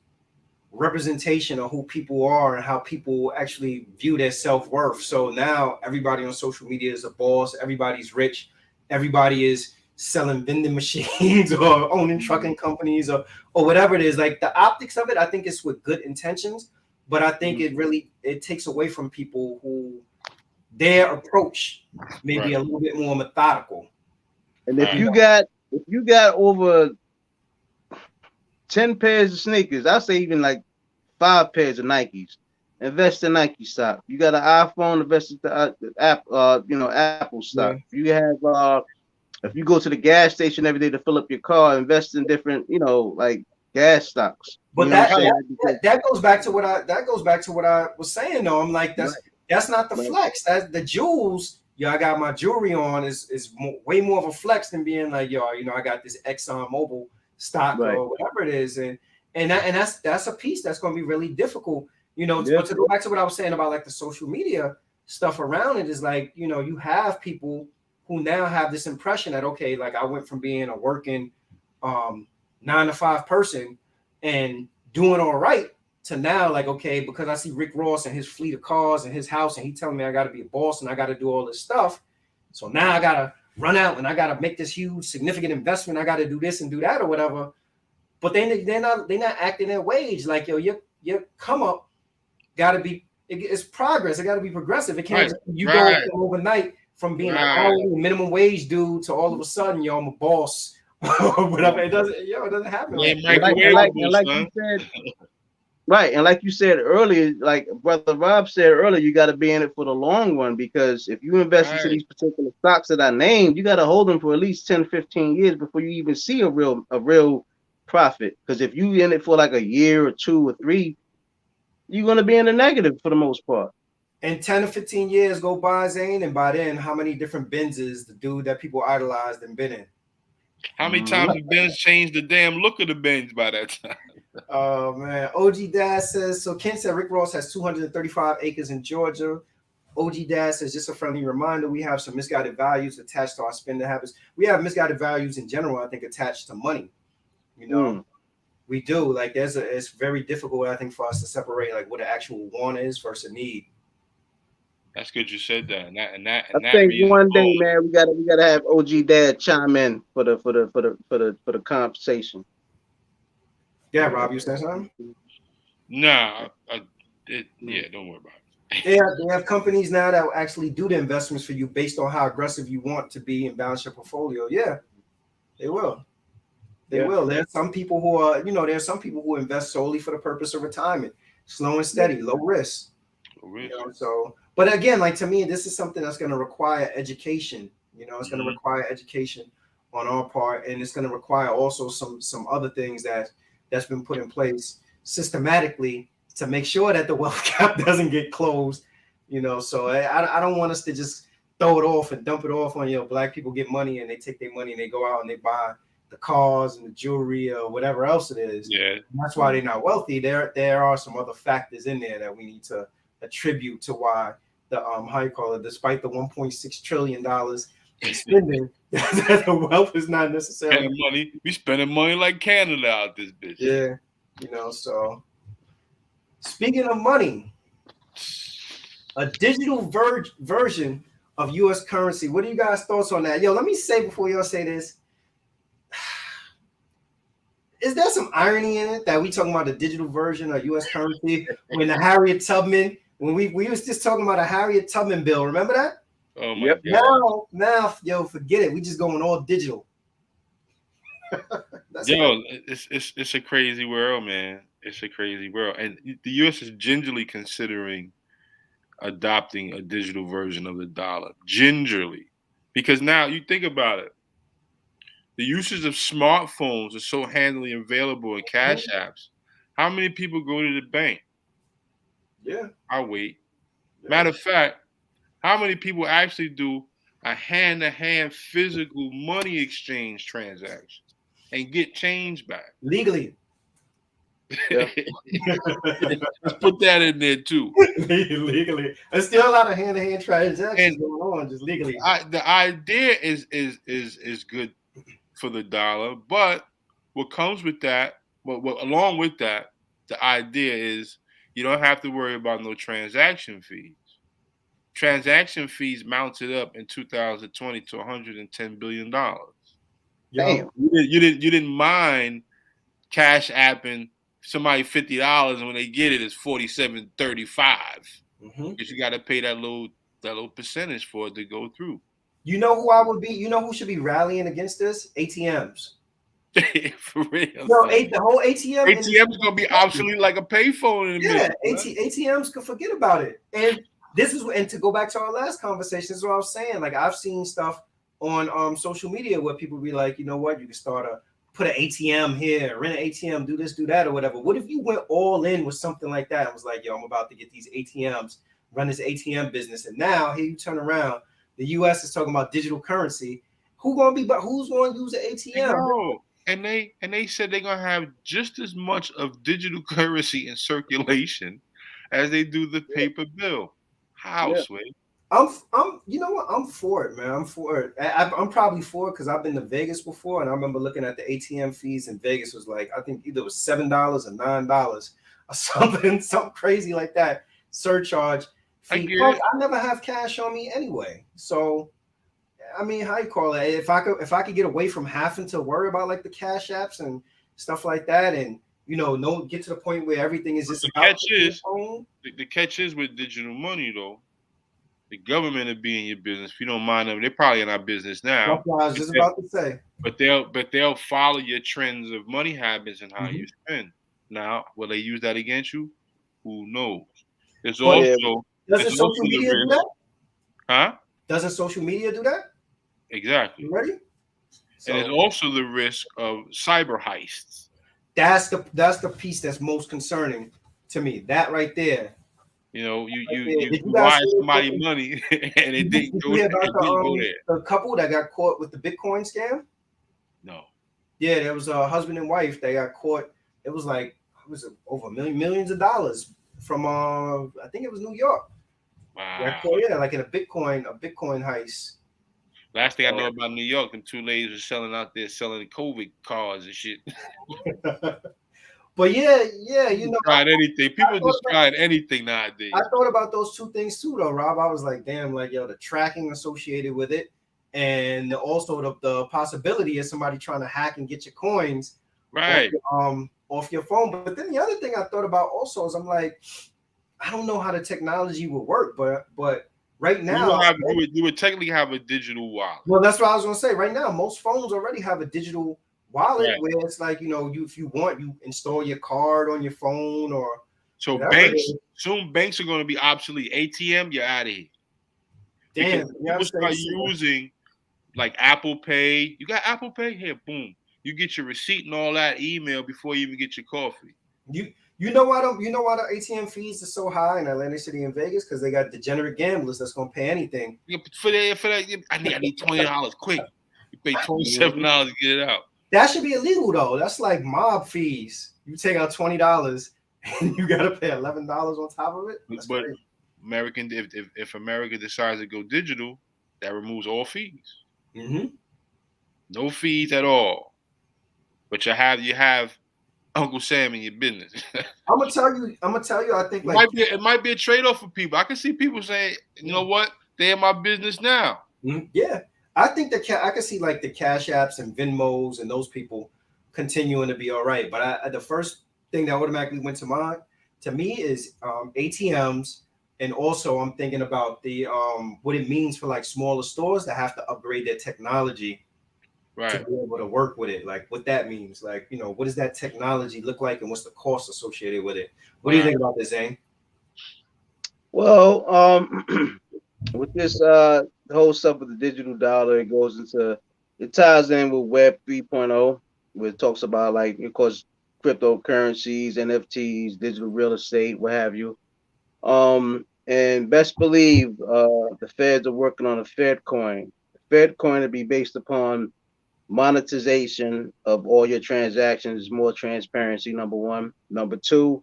representation of who people are and how people actually view their self-worth. So now everybody on social media is a boss, everybody's rich, everybody is selling vending machines or owning trucking companies or whatever it is. Like the optics of it, I think it's with good intentions, but I think it takes away from people who their approach may be a little bit more methodical. And if you got over 10 pairs of sneakers, I say even like 5 pairs of Nikes, invest in Nike stock. You got an iPhone, invest in Apple stock. Yeah. If you go to the gas station every day to fill up your car, invest in different, like gas stocks. But that goes back to what I was saying though. I'm like, that's not the flex. That's the jewels. I got my jewelry on is way more of a flex than being like, I got this Exxon Mobil stock or whatever it is. And that's a piece that's going to be really difficult, But to go back to what I was saying about like the social media stuff around it is like, you have people who now have this impression that, okay, like I went from being a working 9-to-5 person and doing all right to now, like, okay, because I see Rick Ross and his fleet of cars and his house, and he telling me I got to be a boss and I got to do all this stuff. So now I got to run out and I got to make this huge, significant investment. I got to do this and do that or whatever. But they're not acting their wage. Like, yo, your come up got to be, it's progress. It got to be progressive. It can't go overnight from being an hourly minimum wage dude to all of a sudden, yo, I'm a boss. Whatever. It doesn't happen. Like you said, right. And like you said earlier, like Brother Rob said earlier, you got to be in it for the long run, because if you invest into these particular stocks that I named, you got to hold them for at least 10, 15 years before you even see a real profit. Because if you in it for like a year or 2 or 3, you're going to be in the negative for the most part. And 10 or 15 years go by, Zane, and by then, how many different Benzes the dude that people idolized and been in? How many times have Benz changed the damn look of the Benz by that time? Oh, man. OG Dad says, so Ken said Rick Ross has 235 acres in Georgia. OG Dad says, just a friendly reminder, we have some misguided values attached to our spending habits. We have misguided values in general, I think, attached to money. You know, we do. Like, it's very difficult, I think, for us to separate, like, what an actual want is versus a need. That's good you said that. I think one day, man, we gotta have OG Dad chime in for the conversation. Yeah, Rob, you saying something? Nah, yeah, don't worry about it. They have companies now that will actually do the investments for you based on how aggressive you want to be and balance your portfolio. Yeah, they will. They will. There's some people who are, there's some people who invest solely for the purpose of retirement, slow and steady, low risk. So, but again, like, to me, this is something that's going to require education. It's going to require education on our part, and it's going to require also some other things that's been put in place systematically to make sure that the wealth gap doesn't get closed. So I don't want us to just throw it off and dump it off on black people get money and they take their money and they go out and they buy the cars and the jewelry or whatever else it is. Yeah, and that's why they're not wealthy. There are some other factors in there that we need to attribute to why the despite the $1.6 trillion in spending, the wealth is not necessarily money. We spending money like Canada out this bitch. Yeah, so speaking of money, a digital version of U.S. currency. What are you guys' thoughts on that? Yo, let me say before y'all say this. Is there some irony in it that we talking about a digital version of U.S. currency when the Harriet Tubman, when we was just talking about a Harriet Tubman bill, remember that? Oh my God. Now, yo, forget it. We just going all digital. It's a crazy world, man. It's a crazy world, and the U.S. is gingerly considering adopting a digital version of the dollar, gingerly, because now you think about it. The usage of smartphones is so handily available in cash apps. How many people go to the bank? Yeah. I'll wait. Yeah. Matter of fact, how many people actually do a hand-to-hand physical money exchange transaction and get change back? Legally. Yeah. Let's put that in there too. Legally. There's still a lot of hand-to-hand transactions going on, just legally. The idea is good for the dollar, but what comes with that, along with that, the idea is you don't have to worry about no transaction fees. Transaction fees mounted up in 2020 to $110 billion. Damn. You didn't mind cash apping somebody $50, and when they get it, it's $47.35 because you got to pay that little percentage for it to go through. You know who I would be? You know who should be rallying against this? ATMs. For real. No, the whole ATM. ATM is gonna be obsolete like a payphone. ATMs could forget about it. And to go back to our last conversation, this is what I was saying. Like, I've seen stuff on social media where people be like, you know what, you can put an ATM here, rent an ATM, do this, do that, or whatever. What if you went all in with something like that? I was like, yo, I'm about to get these ATMs, run this ATM business, and now here you turn around. The U.S. is talking about digital currency. Who's going to use an ATM? No. And they said they're going to have just as much of digital currency in circulation as they do the paper bill. How, Sway? You know what? I'm for it, man. I'm for it. I'm probably for it because I've been to Vegas before, and I remember looking at the ATM fees in Vegas was like, I think either it was $7 or $9. or something crazy like that. Surcharge I fee. get Plus, it. I never have cash on me anyway. So I mean, how you call it? If I could get away from having to worry about like the cash apps and stuff like that, and no get to the point where everything is But just the about catch your is, phone. the catch is with digital money though. The government will be in your business if you don't mind them. They're probably in our business That's now, what I was just about to say. but they'll follow your trends of money habits and how Mhm. you spend. Now, will they use that against you? Who knows? There's But Yeah. also doesn't social the media do risk, that? huh? Doesn't social media do that? Exactly. You ready? And there's So also the risk of cyber heists. that's the piece that's most concerning to me. That right there. You know, Right there. Did you you guys wire see somebody money and it did didn't you hear about it didn't go there. the couple that got caught with the Bitcoin scam? No. Yeah, there was a husband and wife. They got caught. It was over millions of dollars from I think it was New York. Wow. Yeah, like in a Bitcoin heist. Last thing I know about New York, them two ladies were selling out there selling COVID cards and shit. But yeah, Tried anything. People just about, trying anything nowadays. I thought about those two things too, though, Rob. I was like, damn, like the tracking associated with it, and also the possibility of somebody trying to hack and get your coins, right, off your phone. But then the other thing I thought about also is I'm like, I don't know how the technology would work, but right now you would technically have a digital wallet. Well, that's what I was gonna say. Right now, most phones already have a digital wallet right. where it's like, if you want, you install your card on your phone or so banks are going to be obsolete. ATM, you're out of here. Damn, people start using like Apple Pay. You got Apple Pay? Here, boom. You get your receipt and all that email before you even get your coffee. You know why the ATM fees are so high in Atlantic City and Vegas? Because they got degenerate gamblers that's gonna pay anything. For that, I need $20 quick. You pay $27 to get it out. That should be illegal though. That's like mob fees. You take out $20 and you gotta pay $11 on top of it. That's but crazy. if America decides to go digital, that removes all fees. Mm-hmm. No fees at all. But you have Uncle Sam in your business. I'm gonna tell you. I think it might be a trade-off for people. I can see people saying, you know what, they're in my business now. Yeah, I think I can see like the Cash Apps and Venmos and those people continuing to be all right. But the first thing that automatically went to mind to me is ATMs, and also I'm thinking about the what it means for like smaller stores that have to upgrade their technology. Right. To be able to work with it, like what that means, like what does that technology look like, and what's the cost associated with it? What do you think about this, Zane? Well, with this whole stuff with the digital dollar, it ties in with Web 3.0, where it talks about like, of course, cryptocurrencies, NFTs, digital real estate, what have you. And best believe the feds are working on a Fed coin. Fed coin to be based upon monetization of all your transactions, more transparency, number one. Number two,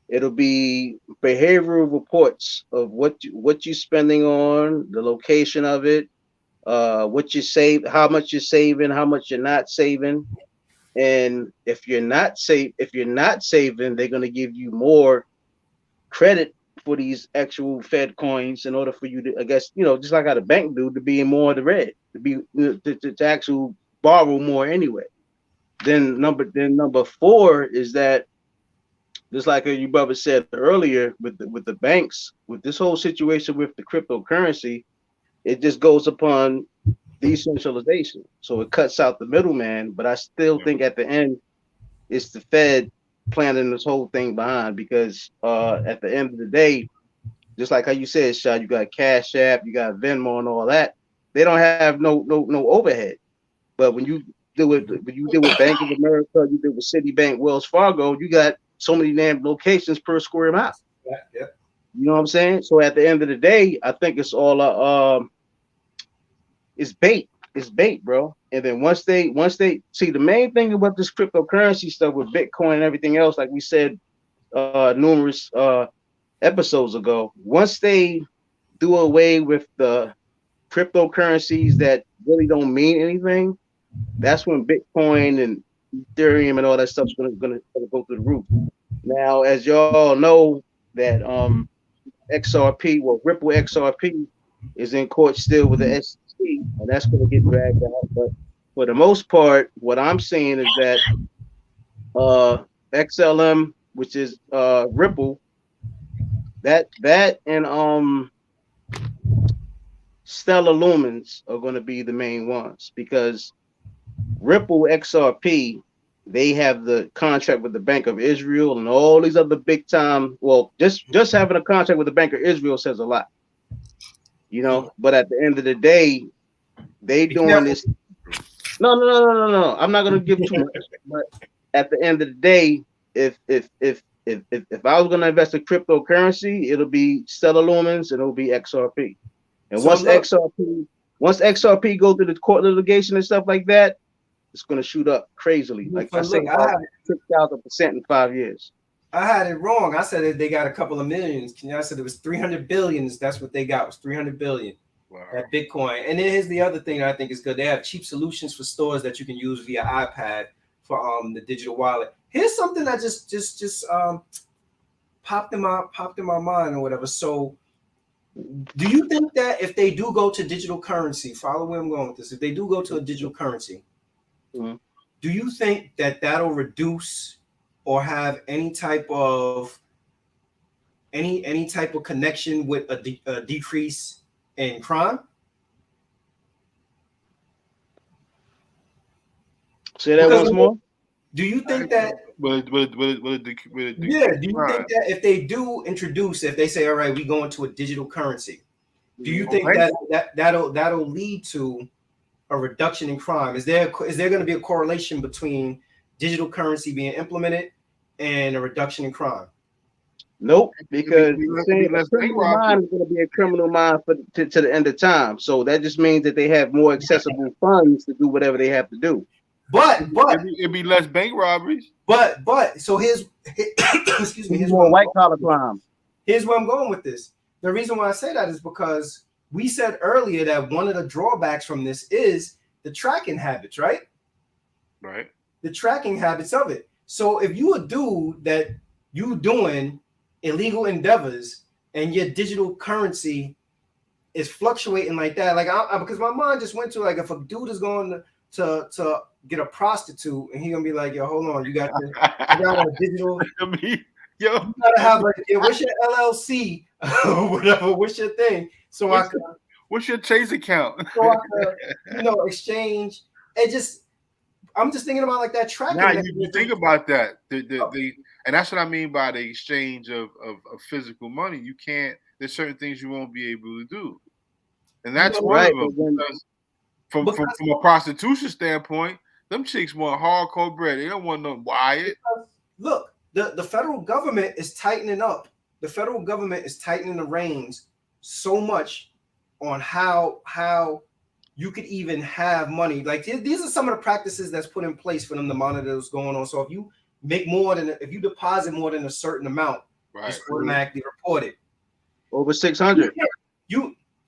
it'll be behavioral reports of what you're spending on, the location of it, what you save, how much you're saving, how much you're not saving. And if you're not saving, they're gonna give you more credit for these actual Fed coins in order for you to, I guess, just like how the bank do, to be in more of the red, to be to actually borrow more anyway. Then number four is that, just like you brother said earlier, with the banks, with this whole situation with the cryptocurrency, it just goes upon decentralization. So it cuts out the middleman. But I still think at the end, it's the Fed planning this whole thing behind, because at the end of the day, just like how you said, Shad, you got Cash App, you got Venmo and all that. They don't have no overhead. But when you deal with Bank of America, you deal with Citibank, Wells Fargo, you got so many damn locations per square mile. Yeah. You know what I'm saying? So at the end of the day, I think it's all it's bait. It's bait, bro. And then once they see, the main thing about this cryptocurrency stuff with Bitcoin and everything else, like we said numerous episodes ago, once they do away with the cryptocurrencies that really don't mean anything, that's when Bitcoin and Ethereum and all that stuff's gonna go through the roof. Now, as y'all know, that XRP, well, Ripple XRP is in court still with the SEC, and that's going to get dragged out. But for the most part, what I'm seeing is that XLM, which is Ripple, that and Stellar Lumens are going to be the main ones, because Ripple XRP, they have the contract with the Bank of Israel and all these other big time. Well, just having a contract with the Bank of Israel says a lot, you know. But at the end of the day, they doing this. No. I'm not gonna give too much. But at the end of the day, if I was gonna invest in cryptocurrency, it'll be Stellar Lumens and it'll be XRP. And So once XRP go through the court litigation and stuff like that, it's gonna shoot up crazily. Like I said, 6,000% in 5 years. I had it wrong. I said that they got a couple of millions. I said it was 300 billions. That's what they got, was 300 billion. Wow. At Bitcoin. And then here's the other thing that I think is good. They have cheap solutions for stores that you can use via iPad for the digital wallet. Here's something that just popped in my mind or whatever. So do you think that if they do go to digital currency, follow where I'm going with this, if they do go to a digital currency, do you think that that'll reduce or have any type of connection with a decrease in crime? Say that once more. Do you think that? Do you think that if they do introduce, if they say, all right, we go into a digital currency, do you think that'll lead to a reduction in crime? Is there going to be a correlation between digital currency being implemented and a reduction in crime? Nope, because a criminal mind is going to be a criminal mind to the end of time. So that just means that they have more accessible funds to do whatever they have to do. But it'd be less bank robberies. But so here's excuse me, here's more white collar crime. Here's where I'm going with this. The reason why I say that is because we said earlier that one of the drawbacks from this is the tracking habits, right? Right. The tracking habits of it. So if you a dude that you doing illegal endeavors and your digital currency is fluctuating like that, like because my mind just went to, like, if a dude is going to get a prostitute and he gonna be like, yo, hold on, you got a digital. You gotta have what's your LLC or whatever, what's your thing? So what's your Chase account? So I could, exchange. I'm just thinking about like that tracking. Now you think about that. And that's what I mean by the exchange of physical money. You can't. There's certain things you won't be able to do, and that's one of them. From a prostitution standpoint, them chicks want hardcore bread. They don't want no wire. Look, the federal government is tightening up. The federal government is tightening the reins so much on how you could even have money. Like, these are some of the practices that's put in place for them to monitor what's going on. So if you if you deposit more than a certain amount, it's automatically reported. Over 600.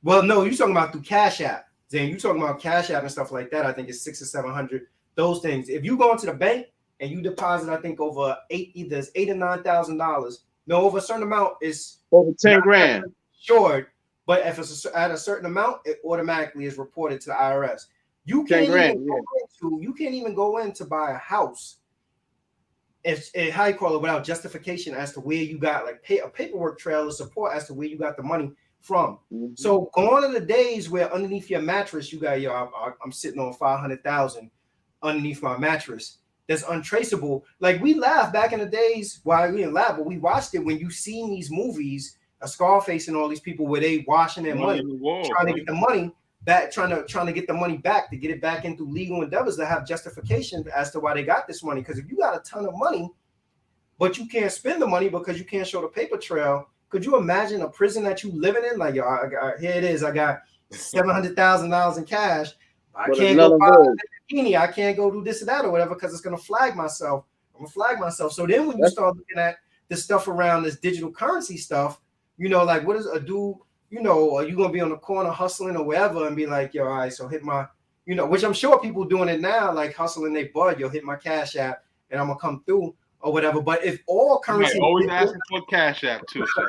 Well, no, you're talking about through Cash App. Then you talking about Cash App and stuff like that. I think it's 600 or 700. Those things. If you go into the bank and you deposit, I think over either $8,000 or $9,000. No, over a certain amount is over 10 grand. Sure, but if it's at a certain amount, it automatically is reported to the IRS. You can't even go in to buy a house. How you call it, without justification as to where you got, like, a paperwork trail of support as to where you got the money from. Mm-hmm. So gone are the days where underneath your mattress you got, I'm sitting on 500,000 underneath my mattress. That's untraceable. Like, we laughed back in the days. Well, we didn't laugh, but we watched it when you seen these movies, a Scarface and all these people where they washing their money, trying to get the money back, trying to get the money back, to get it back into legal endeavors to have justification as to why they got this money. Because if you got a ton of money, but you can't spend the money because you can't show the paper trail, could you imagine a prison that you living in? Like, yo, here it is. I got $700,000 in cash. I can't go buy a bikini. I can't go do this or that or whatever because it's gonna flag myself. I'm gonna flag myself. So then when you start looking at the stuff around this digital currency stuff, like, what is a dude? Are you gonna be on the corner hustling or wherever and be like, yo, all right, so hit my, which I'm sure people doing it now, like hustling their bud. Yo, hit my Cash App and I'm gonna come through. or whatever. But if all You might currency, always asking for a cash app too, son.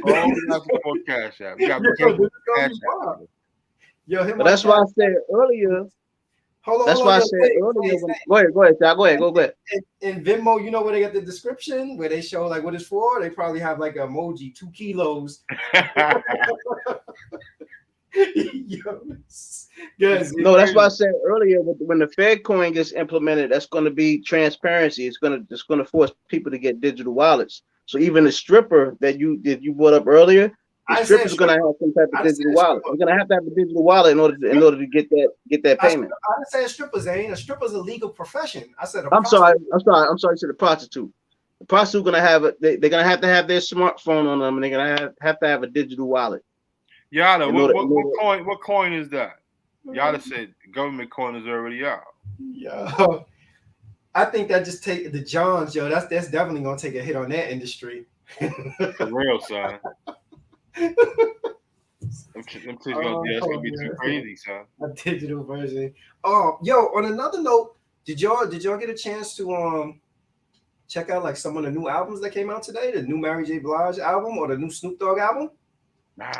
Always asking for a cash app. You got to be careful with the cash app. Yo, hit But my that's why I cash. said earlier. Hold on, That's why I said earlier. Go ahead, Jack. Go ahead. In Venmo, you know where they got the description where they show like what it's for. They probably have like an emoji, 2 kilos. Yes. No, that's why I said earlier when the Fed coin gets implemented, that's going to be transparency. It's going to force people to get digital wallets. So even the stripper that you brought up earlier, the stripper's going to have some type of digital wallet. You're going to have a digital wallet in order to get that payment. I didn't say strippers ain't. A stripper's a legal profession. I said I'm sorry. To the prostitute. The prostitute going to have they're going to have their smartphone on them, and they're going to have to have a digital wallet. Yada, what coin is that? Yada said government coin is already out. Yeah, I think that just take the Johns, yo. That's definitely gonna take a hit on that industry. For real, son. That's gonna be too crazy, son. A digital version. Yo. On another note, did y'all get a chance to check out like some of the new albums that came out today? The new Mary J. Blige album or the new Snoop Dogg album? Nah.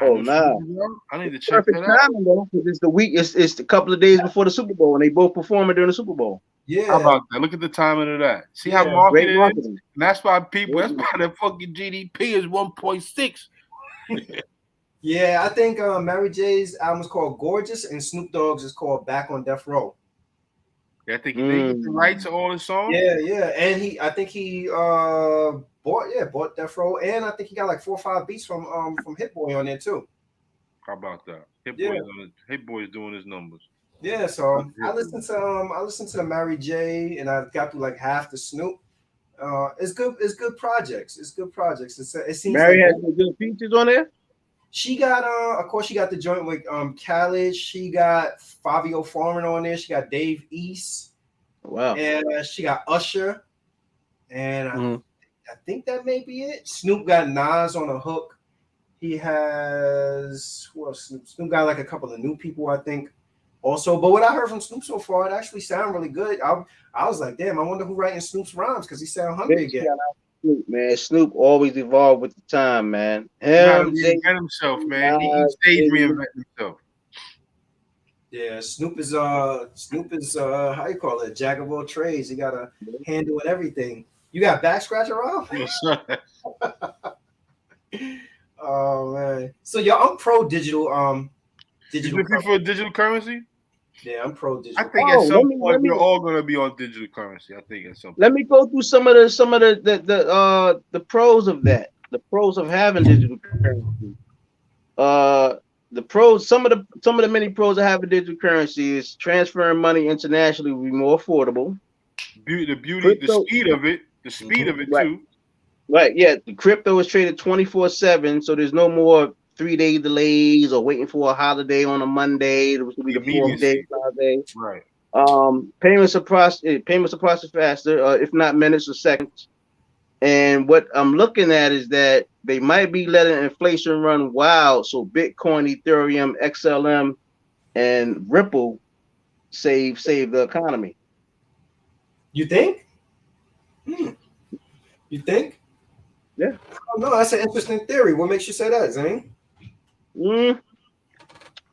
I need to check Perfect that out. timing though, because it's the week. It's a couple of days before the Super Bowl, and they both performing during the Super Bowl. Yeah. How about that? Look at the timing of that. See how marketed it is? And that's why that's why the fucking GDP is 1.6. Yeah, I think Mary J's album is called Gorgeous, and Snoop Dogg's is called Back on Death Row. I think they get the rights to all the songs. Yeah, and I think he bought Death Row, and I think he got like 4 or 5 beats from Hit Boy on there too. How about that? Hit Boy is doing his numbers. Yeah, so I listened to the Mary J, and I got through like half the Snoop. It's good projects. It seems Mary like has some good features on there. She got of course she got the joint with Khaled. She got Fabio Foreign on there. She got Dave East. Wow. And she got Usher. And I think that may be it. Snoop got Nas on a hook. He has Snoop got like a couple of new people, I think. Also, but what I heard from Snoop so far, it actually sounded really good. I was like, damn, I wonder who writing Snoop's rhymes because he sound hungry again. Snoop, man. Snoop always evolved with the time, man. Reinvent himself, man. He stays reinventing himself. Yeah, Snoop is how you call it, jack of all trades. He got a handle with everything. You got back scratcher off? Oh man. So I'm pro digital. You looking for digital currency? Yeah, I'm pro digital. I think at some point we're all gonna be on digital currency. I think at some point. Let me go through some of the pros of that. The pros of having digital currency. The pros, some of the many pros of having digital currency is transferring money internationally will be more affordable. The speed of it too. Right, yeah. The crypto is traded 24/7, so there's no more 3-day delays or waiting for a holiday on a Monday. It was to be the 4th day, 5 days. Right. Payments are processed faster, if not minutes or seconds. And what I'm looking at is that they might be letting inflation run wild. So Bitcoin, Ethereum, XLM, and Ripple save the economy. You think? You think? Yeah. Oh, no, that's an interesting theory. What makes you say that, Zane?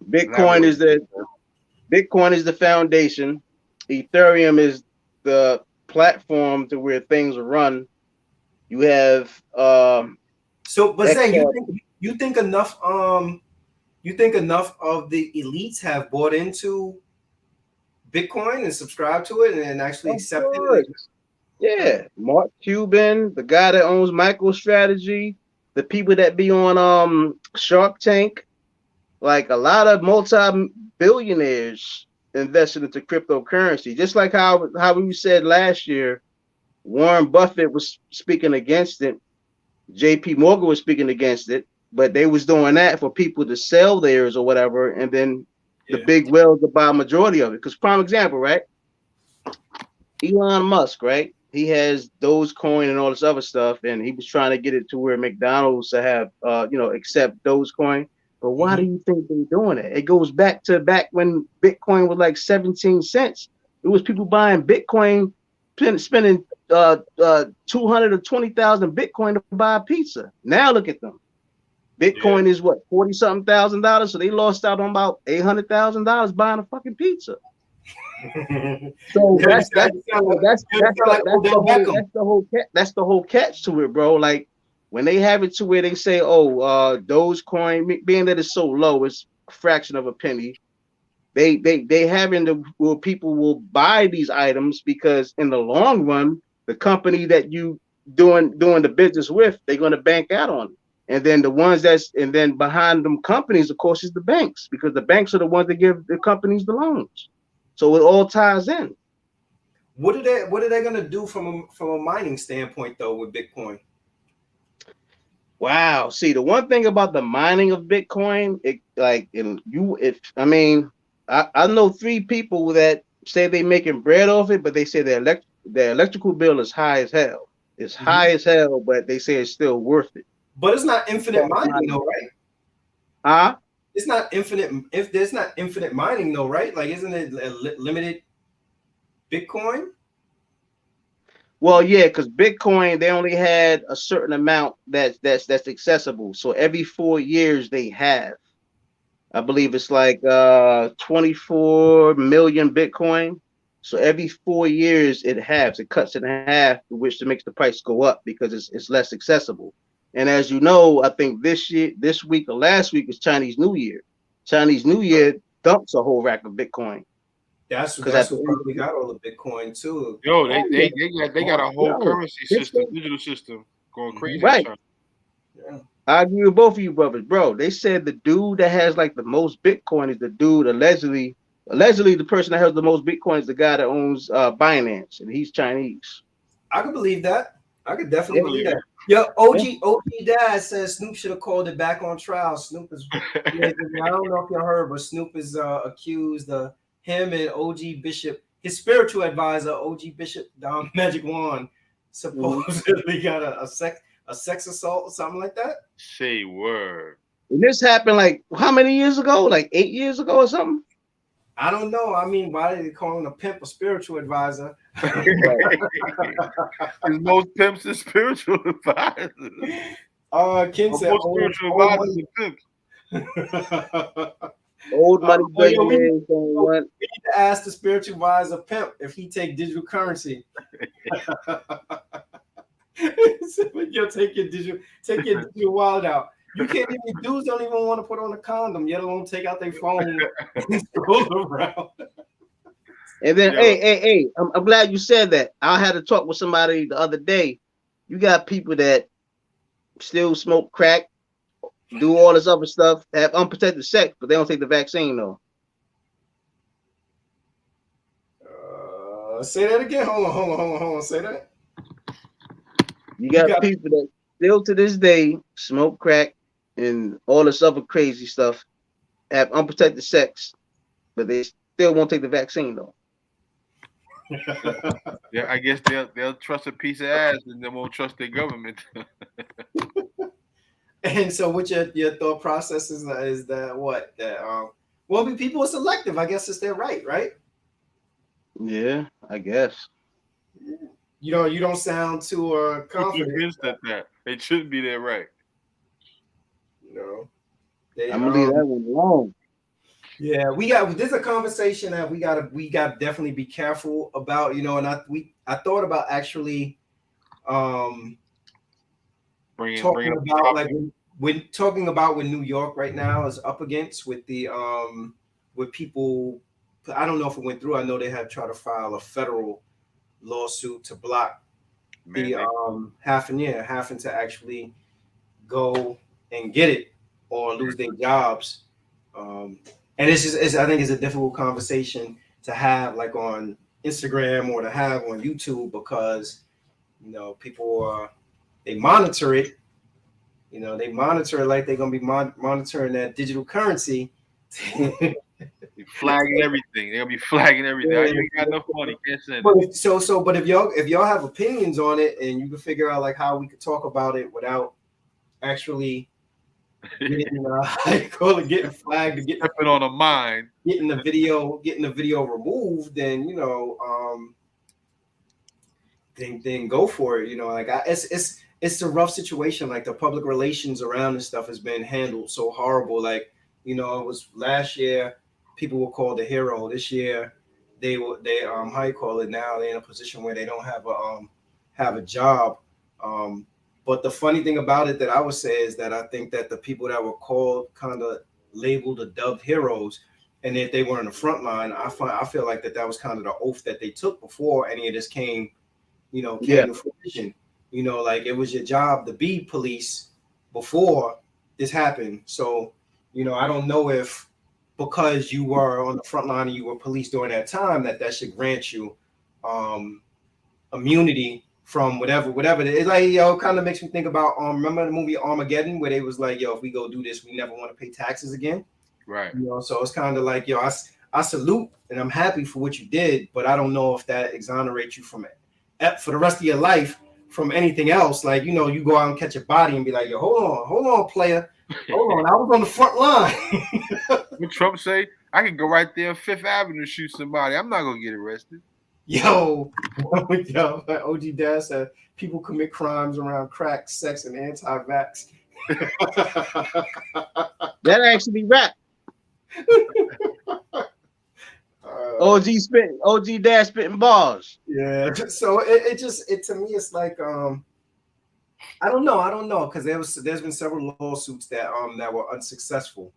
Bitcoin is the foundation. Ethereum is the platform to where things run. You have but Zane, you think enough of the elites have bought into Bitcoin and subscribed to it and actually accepted it? Yeah, Mark Cuban, the guy that owns MicroStrategy, the people that be on Shark Tank, like a lot of multi-billionaires invested into cryptocurrency. Just like how we said last year, Warren Buffett was speaking against it, J.P. Morgan was speaking against it, but they was doing that for people to sell theirs or whatever, and then the big whales to buy a majority of it. Because prime example, right? Elon Musk, right? He has Dogecoin and all this other stuff, and he was trying to get it to where McDonald's to have, accept Dogecoin. But why do you think they're doing it? It goes back when Bitcoin was like 17 cents. It was people buying Bitcoin, spending 220,000 Bitcoin to buy a pizza. Now look at them. Bitcoin is what, 40-something $1,000. So they lost out on about $800,000 buying a fucking pizza. So that's the whole catch to it, bro. Like when they have it to where they say, oh, Dogecoin, being that it's so low, it's a fraction of a penny. They having the where people will buy these items because in the long run, the company that you doing the business with, they're going to bank out on it. And then and then behind them companies, of course, is the banks, because the banks are the ones that give the companies the loans. So it all ties in. What are they gonna do from a mining standpoint though with Bitcoin? Wow. See, the one thing about the mining of Bitcoin, I know 3 people that say they making bread off it, but they say their electrical bill is high as hell. It's high as hell, but they say it's still worth it. But it's not infinite mining though, right? Huh? It's not infinite. If there's not infinite mining though, right? Like, isn't it limited Bitcoin? Well, yeah, because Bitcoin, they only had a certain amount that's accessible. So every 4 years they have. I believe it's like 24 million Bitcoin. So every 4 years it halves, it cuts it in half, which makes the price go up because it's less accessible. And as you know, I think this week or last week was Chinese New Year. Chinese New Year dumps a whole rack of Bitcoin. That's what probably got all the Bitcoin too. Yo, they got a whole currency system, digital system going crazy. Right. Yeah. I agree with both of you brothers, bro. They said the dude that has like the most Bitcoin is the dude allegedly the person that has the most Bitcoin is the guy that owns Binance, and he's Chinese. I could believe that. I could definitely believe that. Yo, OG Dad says Snoop should have called it back on trial. Snoop is, I don't know if you heard, but Snoop is accused of him and OG Bishop, his spiritual advisor, OG Bishop Don Magic Wand, supposedly got a sex assault or something like that. Say word. And this happened like how many years ago? Like 8 years ago or something? I don't know. I mean, why did they call him a pimp, a spiritual advisor? Most pimps are spiritual advisors. Ken said spiritual advisors are pimps. Old money we need to ask the spiritual advisor pimp if he take digital currency. Yo, take your digital wallet out. You can't even, dudes don't even want to put on a condom, yet alone take out their phone and scroll around. And then, hey, I'm glad you said that. I had to talk with somebody the other day. You got people that still smoke crack, do all this other stuff, have unprotected sex, but they don't take the vaccine though. Say that again. Hold on. Say that. You got people that still to this day smoke crack and all this other crazy stuff, have unprotected sex, but they still won't take the vaccine though. Yeah, I guess they'll trust a piece of ass and they won't trust their government. And so, what your thought process is that what that people are selective. I guess it's their right? Yeah, I guess. You don't sound too confident. Convinced that it shouldn't be their right. No, I'm gonna leave that one alone. Yeah, there's a conversation that we gotta definitely be careful about, and I thought about actually talking about like when New York right now is up against with the with people. I don't know if it went through. I know they have tried to file a federal lawsuit to block the having to actually go and get it or lose their jobs. And I think it's a difficult conversation to have like on Instagram or to have on YouTube because, people they monitor it. They monitor it like they're going to be monitoring that digital currency. Flagging everything. They'll be flagging everything. Yeah. You ain't got enough money. Can't send it. But if y'all have opinions on it and you can figure out like how we could talk about it without actually getting getting flagged, stepping on a mine, getting the video removed, then then go for it. You know, like it's a rough situation. Like the public relations around this stuff has been handled so horrible. Like, you know, it was last year people were called a hero. This year they how you call it now, they're in a position where they don't have a job. Um but the funny thing about it that I would say is that I think that the people that were called kind of labeled or dubbed heroes, and if they were in the front line, I feel like that was kind of the oath that they took before any of this came to fruition. You know, like it was your job to be police before this happened. So, you know, I don't know if because you were on the front line and you were police during that time that should grant you immunity from whatever it is. Like, kind of makes me think about remember the movie Armageddon, where they was like, if we go do this, we never want to pay taxes again. Right. You know, so it's kind of like, I salute and I'm happy for what you did, but I don't know if that exonerates you from it for the rest of your life from anything else. Like, you know, you go out and catch a body and be like, hold on, player. Hold on, I was on the front line. What Trump say? I can go right there on Fifth Avenue and shoot somebody. I'm not gonna get arrested. Yo, OG Dad said people commit crimes around crack, sex, and anti-vax. That actually rap. OG Dad spitting bars. Yeah, so it to me it's like I don't know because there's been several lawsuits that were unsuccessful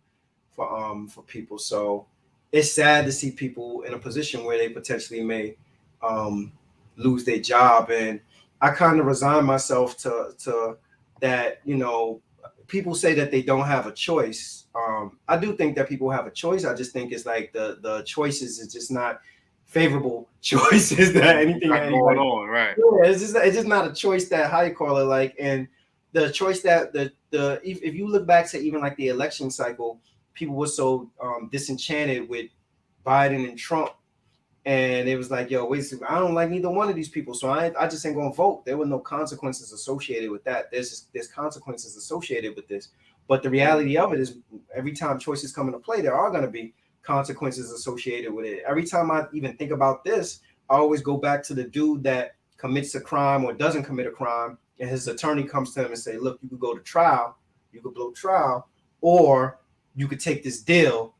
for people. So it's sad to see people in a position where they potentially may lose their job, and I kind of resign myself to that. You know, people say that they don't have a choice. I do think that people have a choice. I just think it's like the choices is just not favorable choices that anything that going on, right? Yeah, it's just not a choice that how you call it, like, and the choice that if you look back to even like the election cycle, people were so disenchanted with Biden and Trump, and it was like, wait, I don't like neither one of these people, so I just ain't gonna vote. There were no consequences associated with that. There's consequences associated with this, but the reality of it is every time choices come into play, there are going to be consequences associated with it. Every time I even think about this, I always go back to the dude that commits a crime or doesn't commit a crime, and his attorney comes to him and say, look, you could go to trial, you could blow trial, or you could take this deal,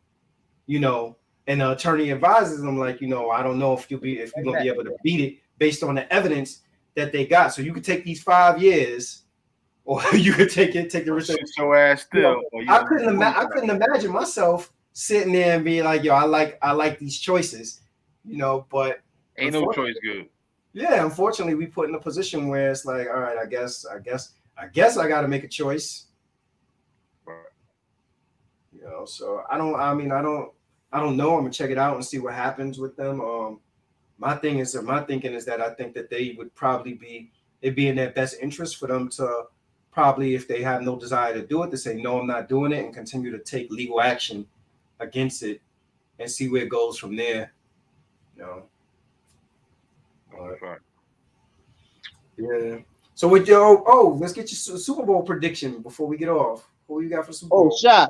you know, and the attorney advises them like, I don't know if you're gonna be able to beat it based on the evidence that they got. So you could take these 5 years, or you could take the risk. Your ass still. I couldn't imagine myself sitting there and being like, I like these choices, but ain't no choice good. Yeah, unfortunately, we put in a position where it's like, all right, I guess I got to make a choice. Right. So I don't know. I'm gonna check it out and see what happens with them. My thinking is that I think that they would probably it'd be in their best interest for them to probably, if they have no desire to do it, to say, no, I'm not doing it, and continue to take legal action against it and see where it goes from there. Right. Yeah. So let's get your Super Bowl prediction before we get off. Who you got for Super Bowl? Sha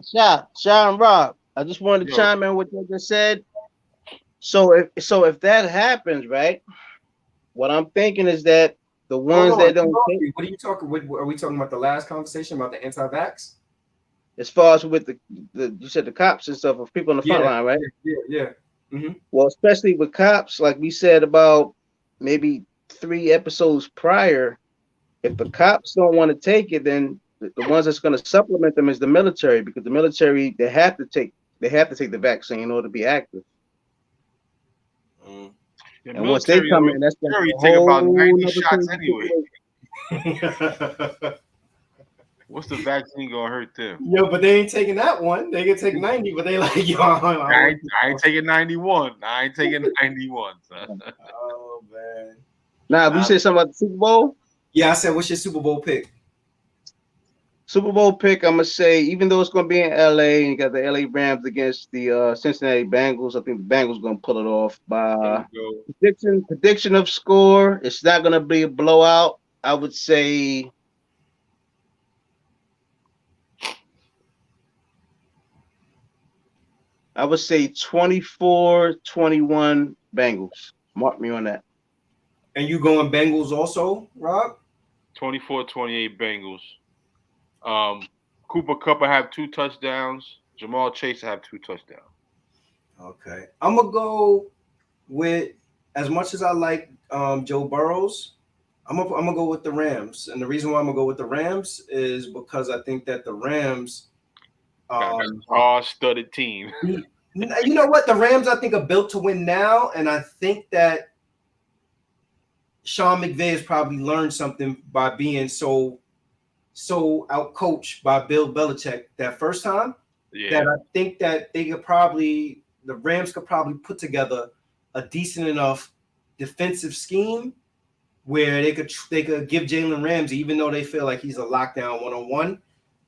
and Rob. I just wanted to chime in what you just said. So if that happens, right? What I'm thinking is that the ones that don't. What are you talking? Are we talking about the last conversation about the anti-vax? As far as with the you said the cops and stuff, of people on the front line, right? Yeah. Mm-hmm. Well, especially with cops, like we said about maybe 3 episodes prior, if the cops don't want to take it, then the ones that's going to supplement them is the military, because the military they have to take the vaccine in order to be active. And once they come in, that's going to take about 90 shots anyway. What's the vaccine gonna hurt them? But they ain't taking that one. They can take 90, but they like, I ain't taking 91. I ain't taking 91, son. Oh man. Now, you said something about the Super Bowl? Yeah, I said, what's your Super Bowl pick? Super Bowl pick, I'm gonna say, even though it's gonna be in LA and you got the LA Rams against the Cincinnati Bengals, I think the Bengals gonna pull it off by prediction of score. It's not gonna be a blowout. I would say 24-21 Bengals. Mark me on that. And you going Bengals also, Rob? 24-28 Bengals. Cooper Kupp will have 2 touchdowns. Jamal Chase will have 2 touchdowns. Okay. I'm gonna go with, as much as I like Joe Burrows, I'm gonna go with the Rams. And the reason why I'm gonna go with the Rams is because I think that the Rams Got a star-studded team. you know what? The Rams, I think, are built to win now, and I think that Sean McVay has probably learned something by being so outcoached by Bill Belichick that first time. Yeah. That I think that the Rams could probably put together a decent enough defensive scheme where they could give Jalen Ramsey, even though they feel like he's a lockdown one-on-one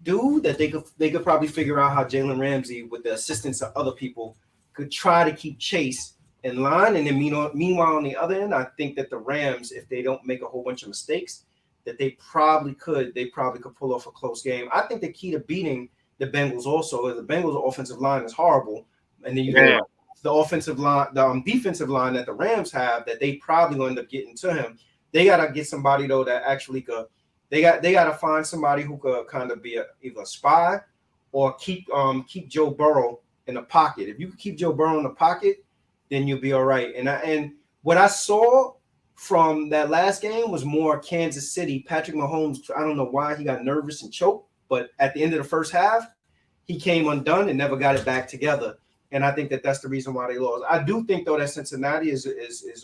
dude, that they could probably figure out how Jalen Ramsey, with the assistance of other people, could try to keep Chase in line. And then meanwhile, on the other end, I think that the Rams, if they don't make a whole bunch of mistakes, that they probably could pull off a close game. I think the key to beating the Bengals also is the Bengals' offensive line is horrible, and then you get the offensive line, the defensive line that the Rams have, that they probably will end up getting to him. They gotta get somebody though that actually could. They gotta find somebody who could kind of be either a spy or keep Joe Burrow in the pocket. If you could keep Joe Burrow in the pocket, then you'll be all right. And what I saw from that last game was more Kansas City. Patrick Mahomes, I don't know why he got nervous and choked, but at the end of the first half, he came undone and never got it back together. And I think that that's the reason why they lost. I do think though that Cincinnati is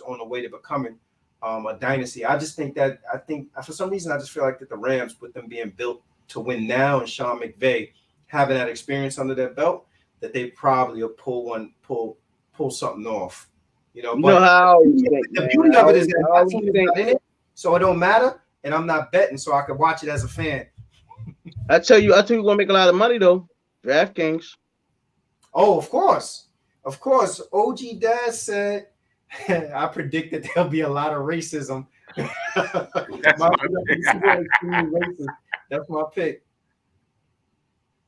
on the way to becoming a dynasty. I think for some reason I just feel like that the Rams, with them being built to win now and Sean McVay having that experience under their belt, that they probably will pull something off. You know, but the beauty of it is that my team is not in it, so it don't matter, and I'm not betting, so I can watch it as a fan. I tell you, you're gonna make a lot of money though. DraftKings. Oh, of course. OG Dad said, I predict that there'll be a lot of racism. That's my pick.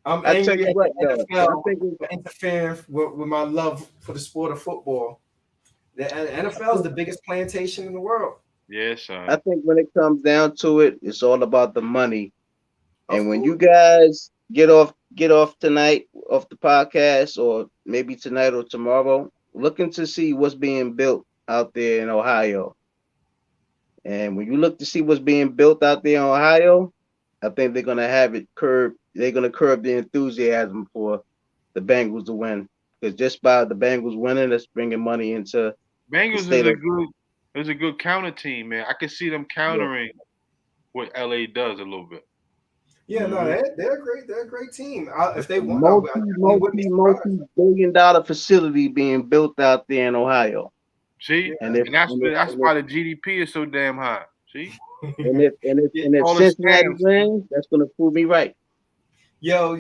I'm angry at the NFL interfering with my love for the sport of football. The NFL is the biggest plantation in the world. Yes, sir. I think when it comes down to it, it's all about the money. And when you guys get off tonight off the podcast, or maybe tonight or tomorrow, looking to see what's being built out there in Ohio. And when you look to see what's being built out there in Ohio, I think they're gonna have it curb. They're gonna curb the enthusiasm for the Bengals to win, because just by the Bengals winning, that's bringing money into Bengals is a good counter team, man. I can see them countering what LA does a little bit. Yeah, no, they're great. They're a great team. If they won, multi-billion-dollar facility being built out there in Ohio. See, and that's why the GDP is so damn high. See, and if Cincinnati wins, that's gonna prove me right. Yo,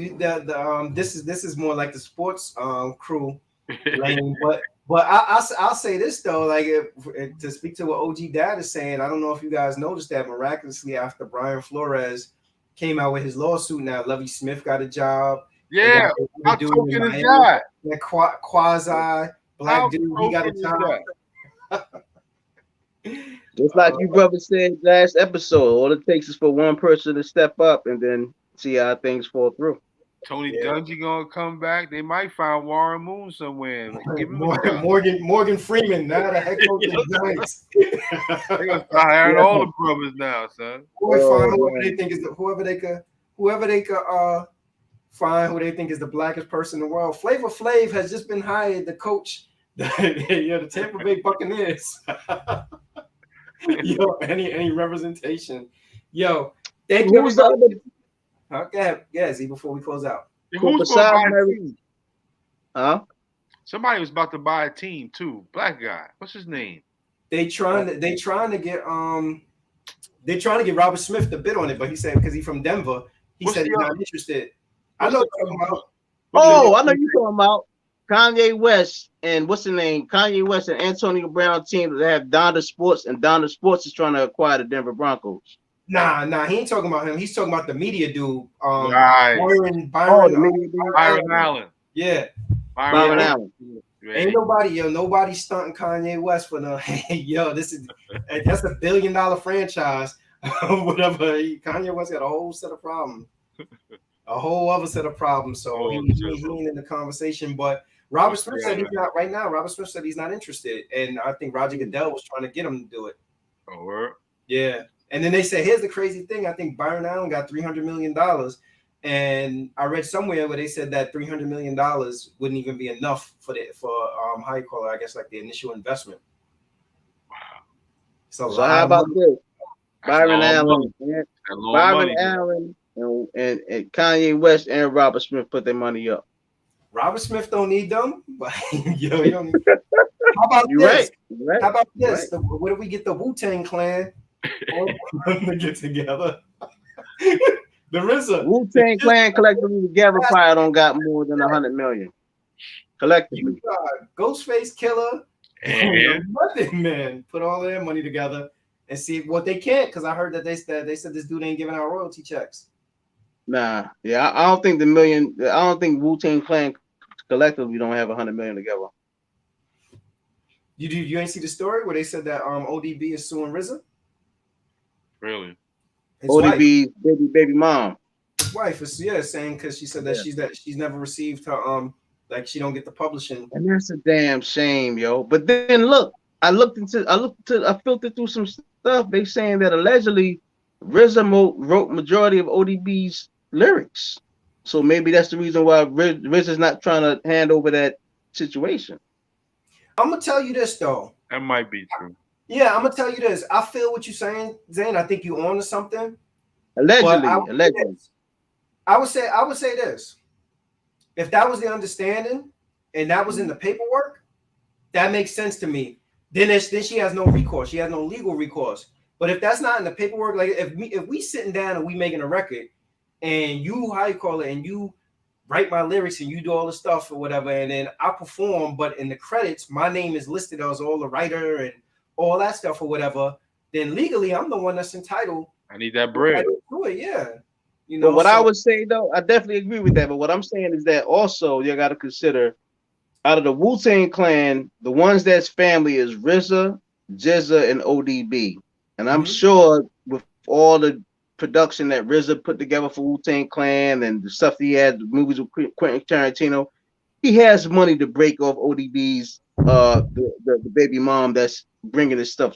this is more like the sports crew lane, but I'll say this though, like to speak to what OG Dad is saying, I don't know if you guys noticed that miraculously after Brian Flores came out with his lawsuit, now Lovie Smith got a job. Yeah, how token is that? That quasi black dude, he got a job. Just like you brother said last episode, all it takes is for one person to step up and then see how things fall through. Tony Dungy gonna come back. They might find Warren Moon somewhere. Like, Morgan Freeman, now the head coach of the Giants. They're gonna start hiring all the brothers now, son. Whoever they think is whoever they could find who they think is the blackest person in the world. Flavor Flav has just been hired to coach the Tampa Bay Buccaneers. Yo, any representation. Yo, thank you. Okay, Z, before we close out. Who's gonna buy a team? Somebody was about to buy a team too. Black guy. What's his name? They trying to get Robert Smith to bid on it, but he said because he's from Denver, he said he's not interested. I know you're talking about. I know you're talking about Kanye West and what's the name? Kanye West and Antonio Brown team that have Donda Sports, and Donda Sports is trying to acquire the Denver Broncos. Nah, he ain't talking about him. He's talking about the media dude. Byron Allen. Yeah. Byron Allen. Ain't nobody stunting Kanye West for no. Yo, this is And that's $1 billion franchise. Whatever. Kanye West got a whole set of problems. A whole other set of problems. So he ain't in the conversation. But Robert Smith said he's not right now. Robert Smith said he's not interested. And I think Roger Goodell was trying to get him to do it. Oh, word? Yeah. And then they said, here's the crazy thing. I think Byron Allen got $300 million. And I read somewhere where they said that $300 million wouldn't even be enough for how you call it, I guess like the initial investment. Wow. So how about this? Byron Allen, and Kanye West and Robert Smith put their money up. Robert Smith don't need them, but yo, he don't need them. How about this? Right. How about this? Right. What if we get the Wu-Tang Clan to get together? The RZA. Wu-Tang Clan collectively together probably don't got more than 100 million. Collectively. Ghostface Killer, nothing, man. Put all their money together and see what they can't, because I heard that they said this dude ain't giving out royalty checks. Nah, yeah, I don't think I don't think Wu-Tang Clan collectively don't have 100 million together. You ain't see the story where they said that ODB is suing RZA? Really? ODB's baby mom. His wife is saying because she said that she's never received her like she don't get the publishing. And that's a damn shame, yo. But then look, I filtered through some stuff. They saying that allegedly RZA wrote majority of ODB's lyrics. So maybe that's the reason why RZA's not trying to hand over that situation. I'm gonna tell you this though. That might be true. Yeah, I'm gonna tell you this. I feel what you're saying, Zane. I think you're on to something. Allegedly. I would say this. If that was the understanding and that was in the paperwork, that makes sense to me. Then she has no recourse. She has no legal recourse. But if that's not in the paperwork, like if we sitting down and we making a record and you, how you call it, and you write my lyrics and you do all the stuff or whatever, and then I perform, but in the credits, my name is listed as all the writer and all that stuff or whatever, then legally I'm the one that's entitled. I need that bread. To it, yeah. You know, but what I would say though, I definitely agree with that. But what I'm saying is that also you got to consider out of the Wu-Tang Clan, the ones that's family is RZA, GZA, and ODB. And I'm sure with all the production that RZA put together for Wu-Tang Clan and the stuff he had, the movies with Quentin Tarantino, he has money to break off ODB's the baby mom that's bringing this stuff.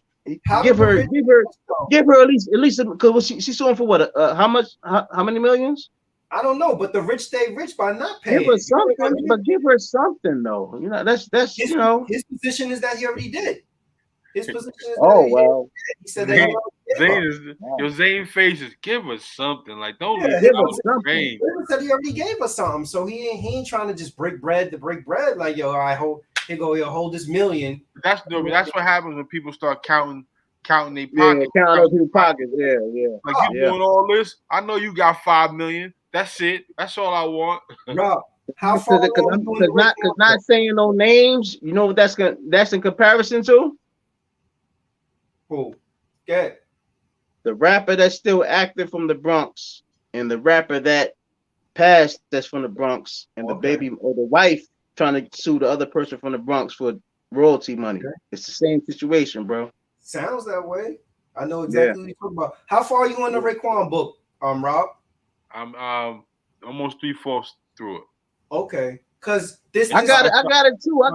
Give her at least because she's suing for what? How many millions? I don't know, but the rich stay rich by not paying. Give her something, but give her something though. You know, that's his, you know. His position is that he already did. His position is he said that your Zane face is give us something. Like don't give us something. He said he already gave us something, so he ain't trying to just break bread to break bread. Like yo, I hope hold this million. That's what happens when people start counting their pockets. Yeah, counting people's pockets. Yeah. Like you doing all this. I know you got 5 million. That's it. That's all I want. Rob, how far? Because not saying no names. You know what that's in comparison to? Who? Get the rapper that's still active from the Bronx, and the rapper that passed that's from the Bronx, and the baby or the wife trying to sue the other person from the Bronx for royalty money. Okay. It's the same situation, bro. Sounds that way. I know exactly what you're talking about. How far are you on the Raekwon book, Rob? I'm almost 3/4 through it. Okay, because this I got it too. I'm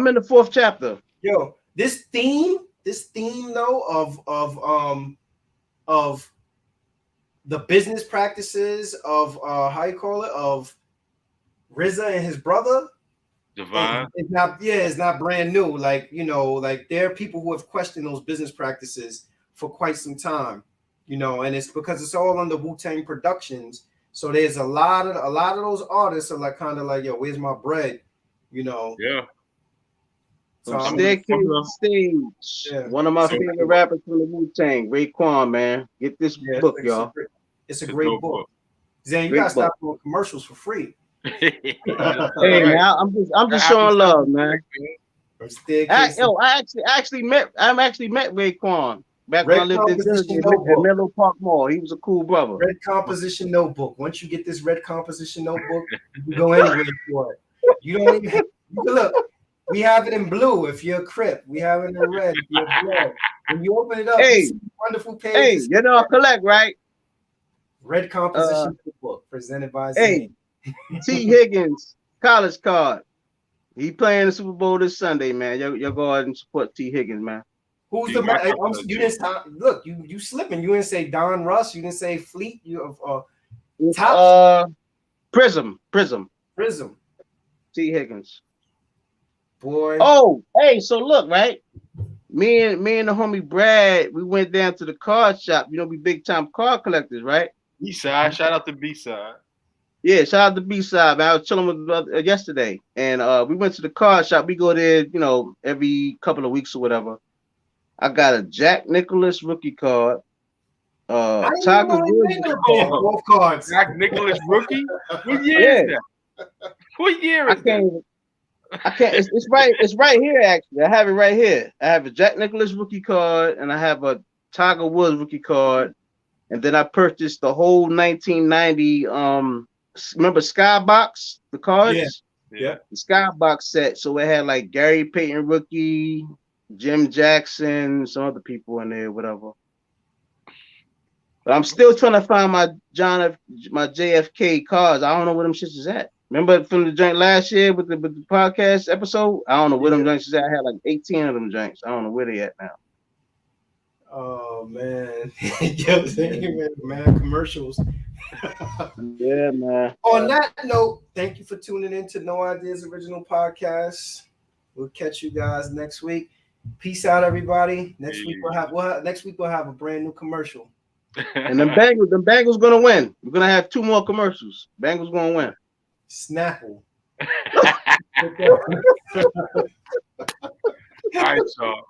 in the 4th chapter. Yo, this theme though of the business practices of how you call it of RZA and his brother. Divine. It's not brand new. Like, you know, like there are people who have questioned those business practices for quite some time, you know, and it's because it's all under Wu-Tang Productions. So there's a lot of those artists are like kind of like, yo, where's my bread? You know. Yeah. So Staircase Stage. Yeah. One of my favorite rappers from the Wu-Tang, Raekwon, man. Get this book, y'all. It's a great book. Zane, you gotta stop doing commercials for free. Hey man, I'm just showing love, man. I actually met Raekwon back when I lived in Jersey at Menlo Park Mall. He was a cool brother. Red composition notebook. Once you get this red composition notebook, you can go anywhere for it. You don't even look. We have it in blue if you're a Crip. We have it in red if you're Blood. When you open it up, Hey, you see wonderful hey, pages. you know I collect, right? Red composition book presented by Hey, Zane. T. Higgins, college card. He playing the Super Bowl this Sunday, man. Y'all go ahead and support T. Higgins, man. Who's He the man? might come to You the didn't look. You slipping. You didn't say Don Russ. You didn't say Fleet. You It's, Tops. Prism, Prism. T. Higgins. Boy. Oh, hey, so look, right? Me and the homie Brad, we went down to the card shop. You know, we big time card collectors, right? B-side. Shout out to B-side. Yeah, shout out to B-side, man. I was chilling with yesterday, and we went to the card shop. We go there, you know, every couple of weeks or whatever. I got a Jack Nicklaus rookie card. Tiger Woods. Both cards. Jack Nicklaus rookie? What year is that? What year is that? I can't. It's right. It's right here. Actually, I have it right here. I have a Jack Nicklaus rookie card, and I have a Tiger Woods rookie card, and then I purchased the whole 1990. Remember Skybox, the cards? Yeah. The Skybox set. So it had like Gary Payton rookie, Jim Jackson, some other people in there, whatever. But I'm still trying to find my JFK cards. I don't know where them shits is at. Remember from the joint last year with the podcast episode? I don't know where them joints is at. I had like 18 of them joints. I don't know where they at now. Oh man. Man, commercials. Yeah, man. On that note, thank you for tuning in to No Ideas Original Podcast. We'll catch you guys next week. Peace out, everybody. Next week we'll have a brand new commercial. And them Bengals gonna win. We're gonna have 2 more commercials. Bengals gonna win. Snapple. All right, y'all.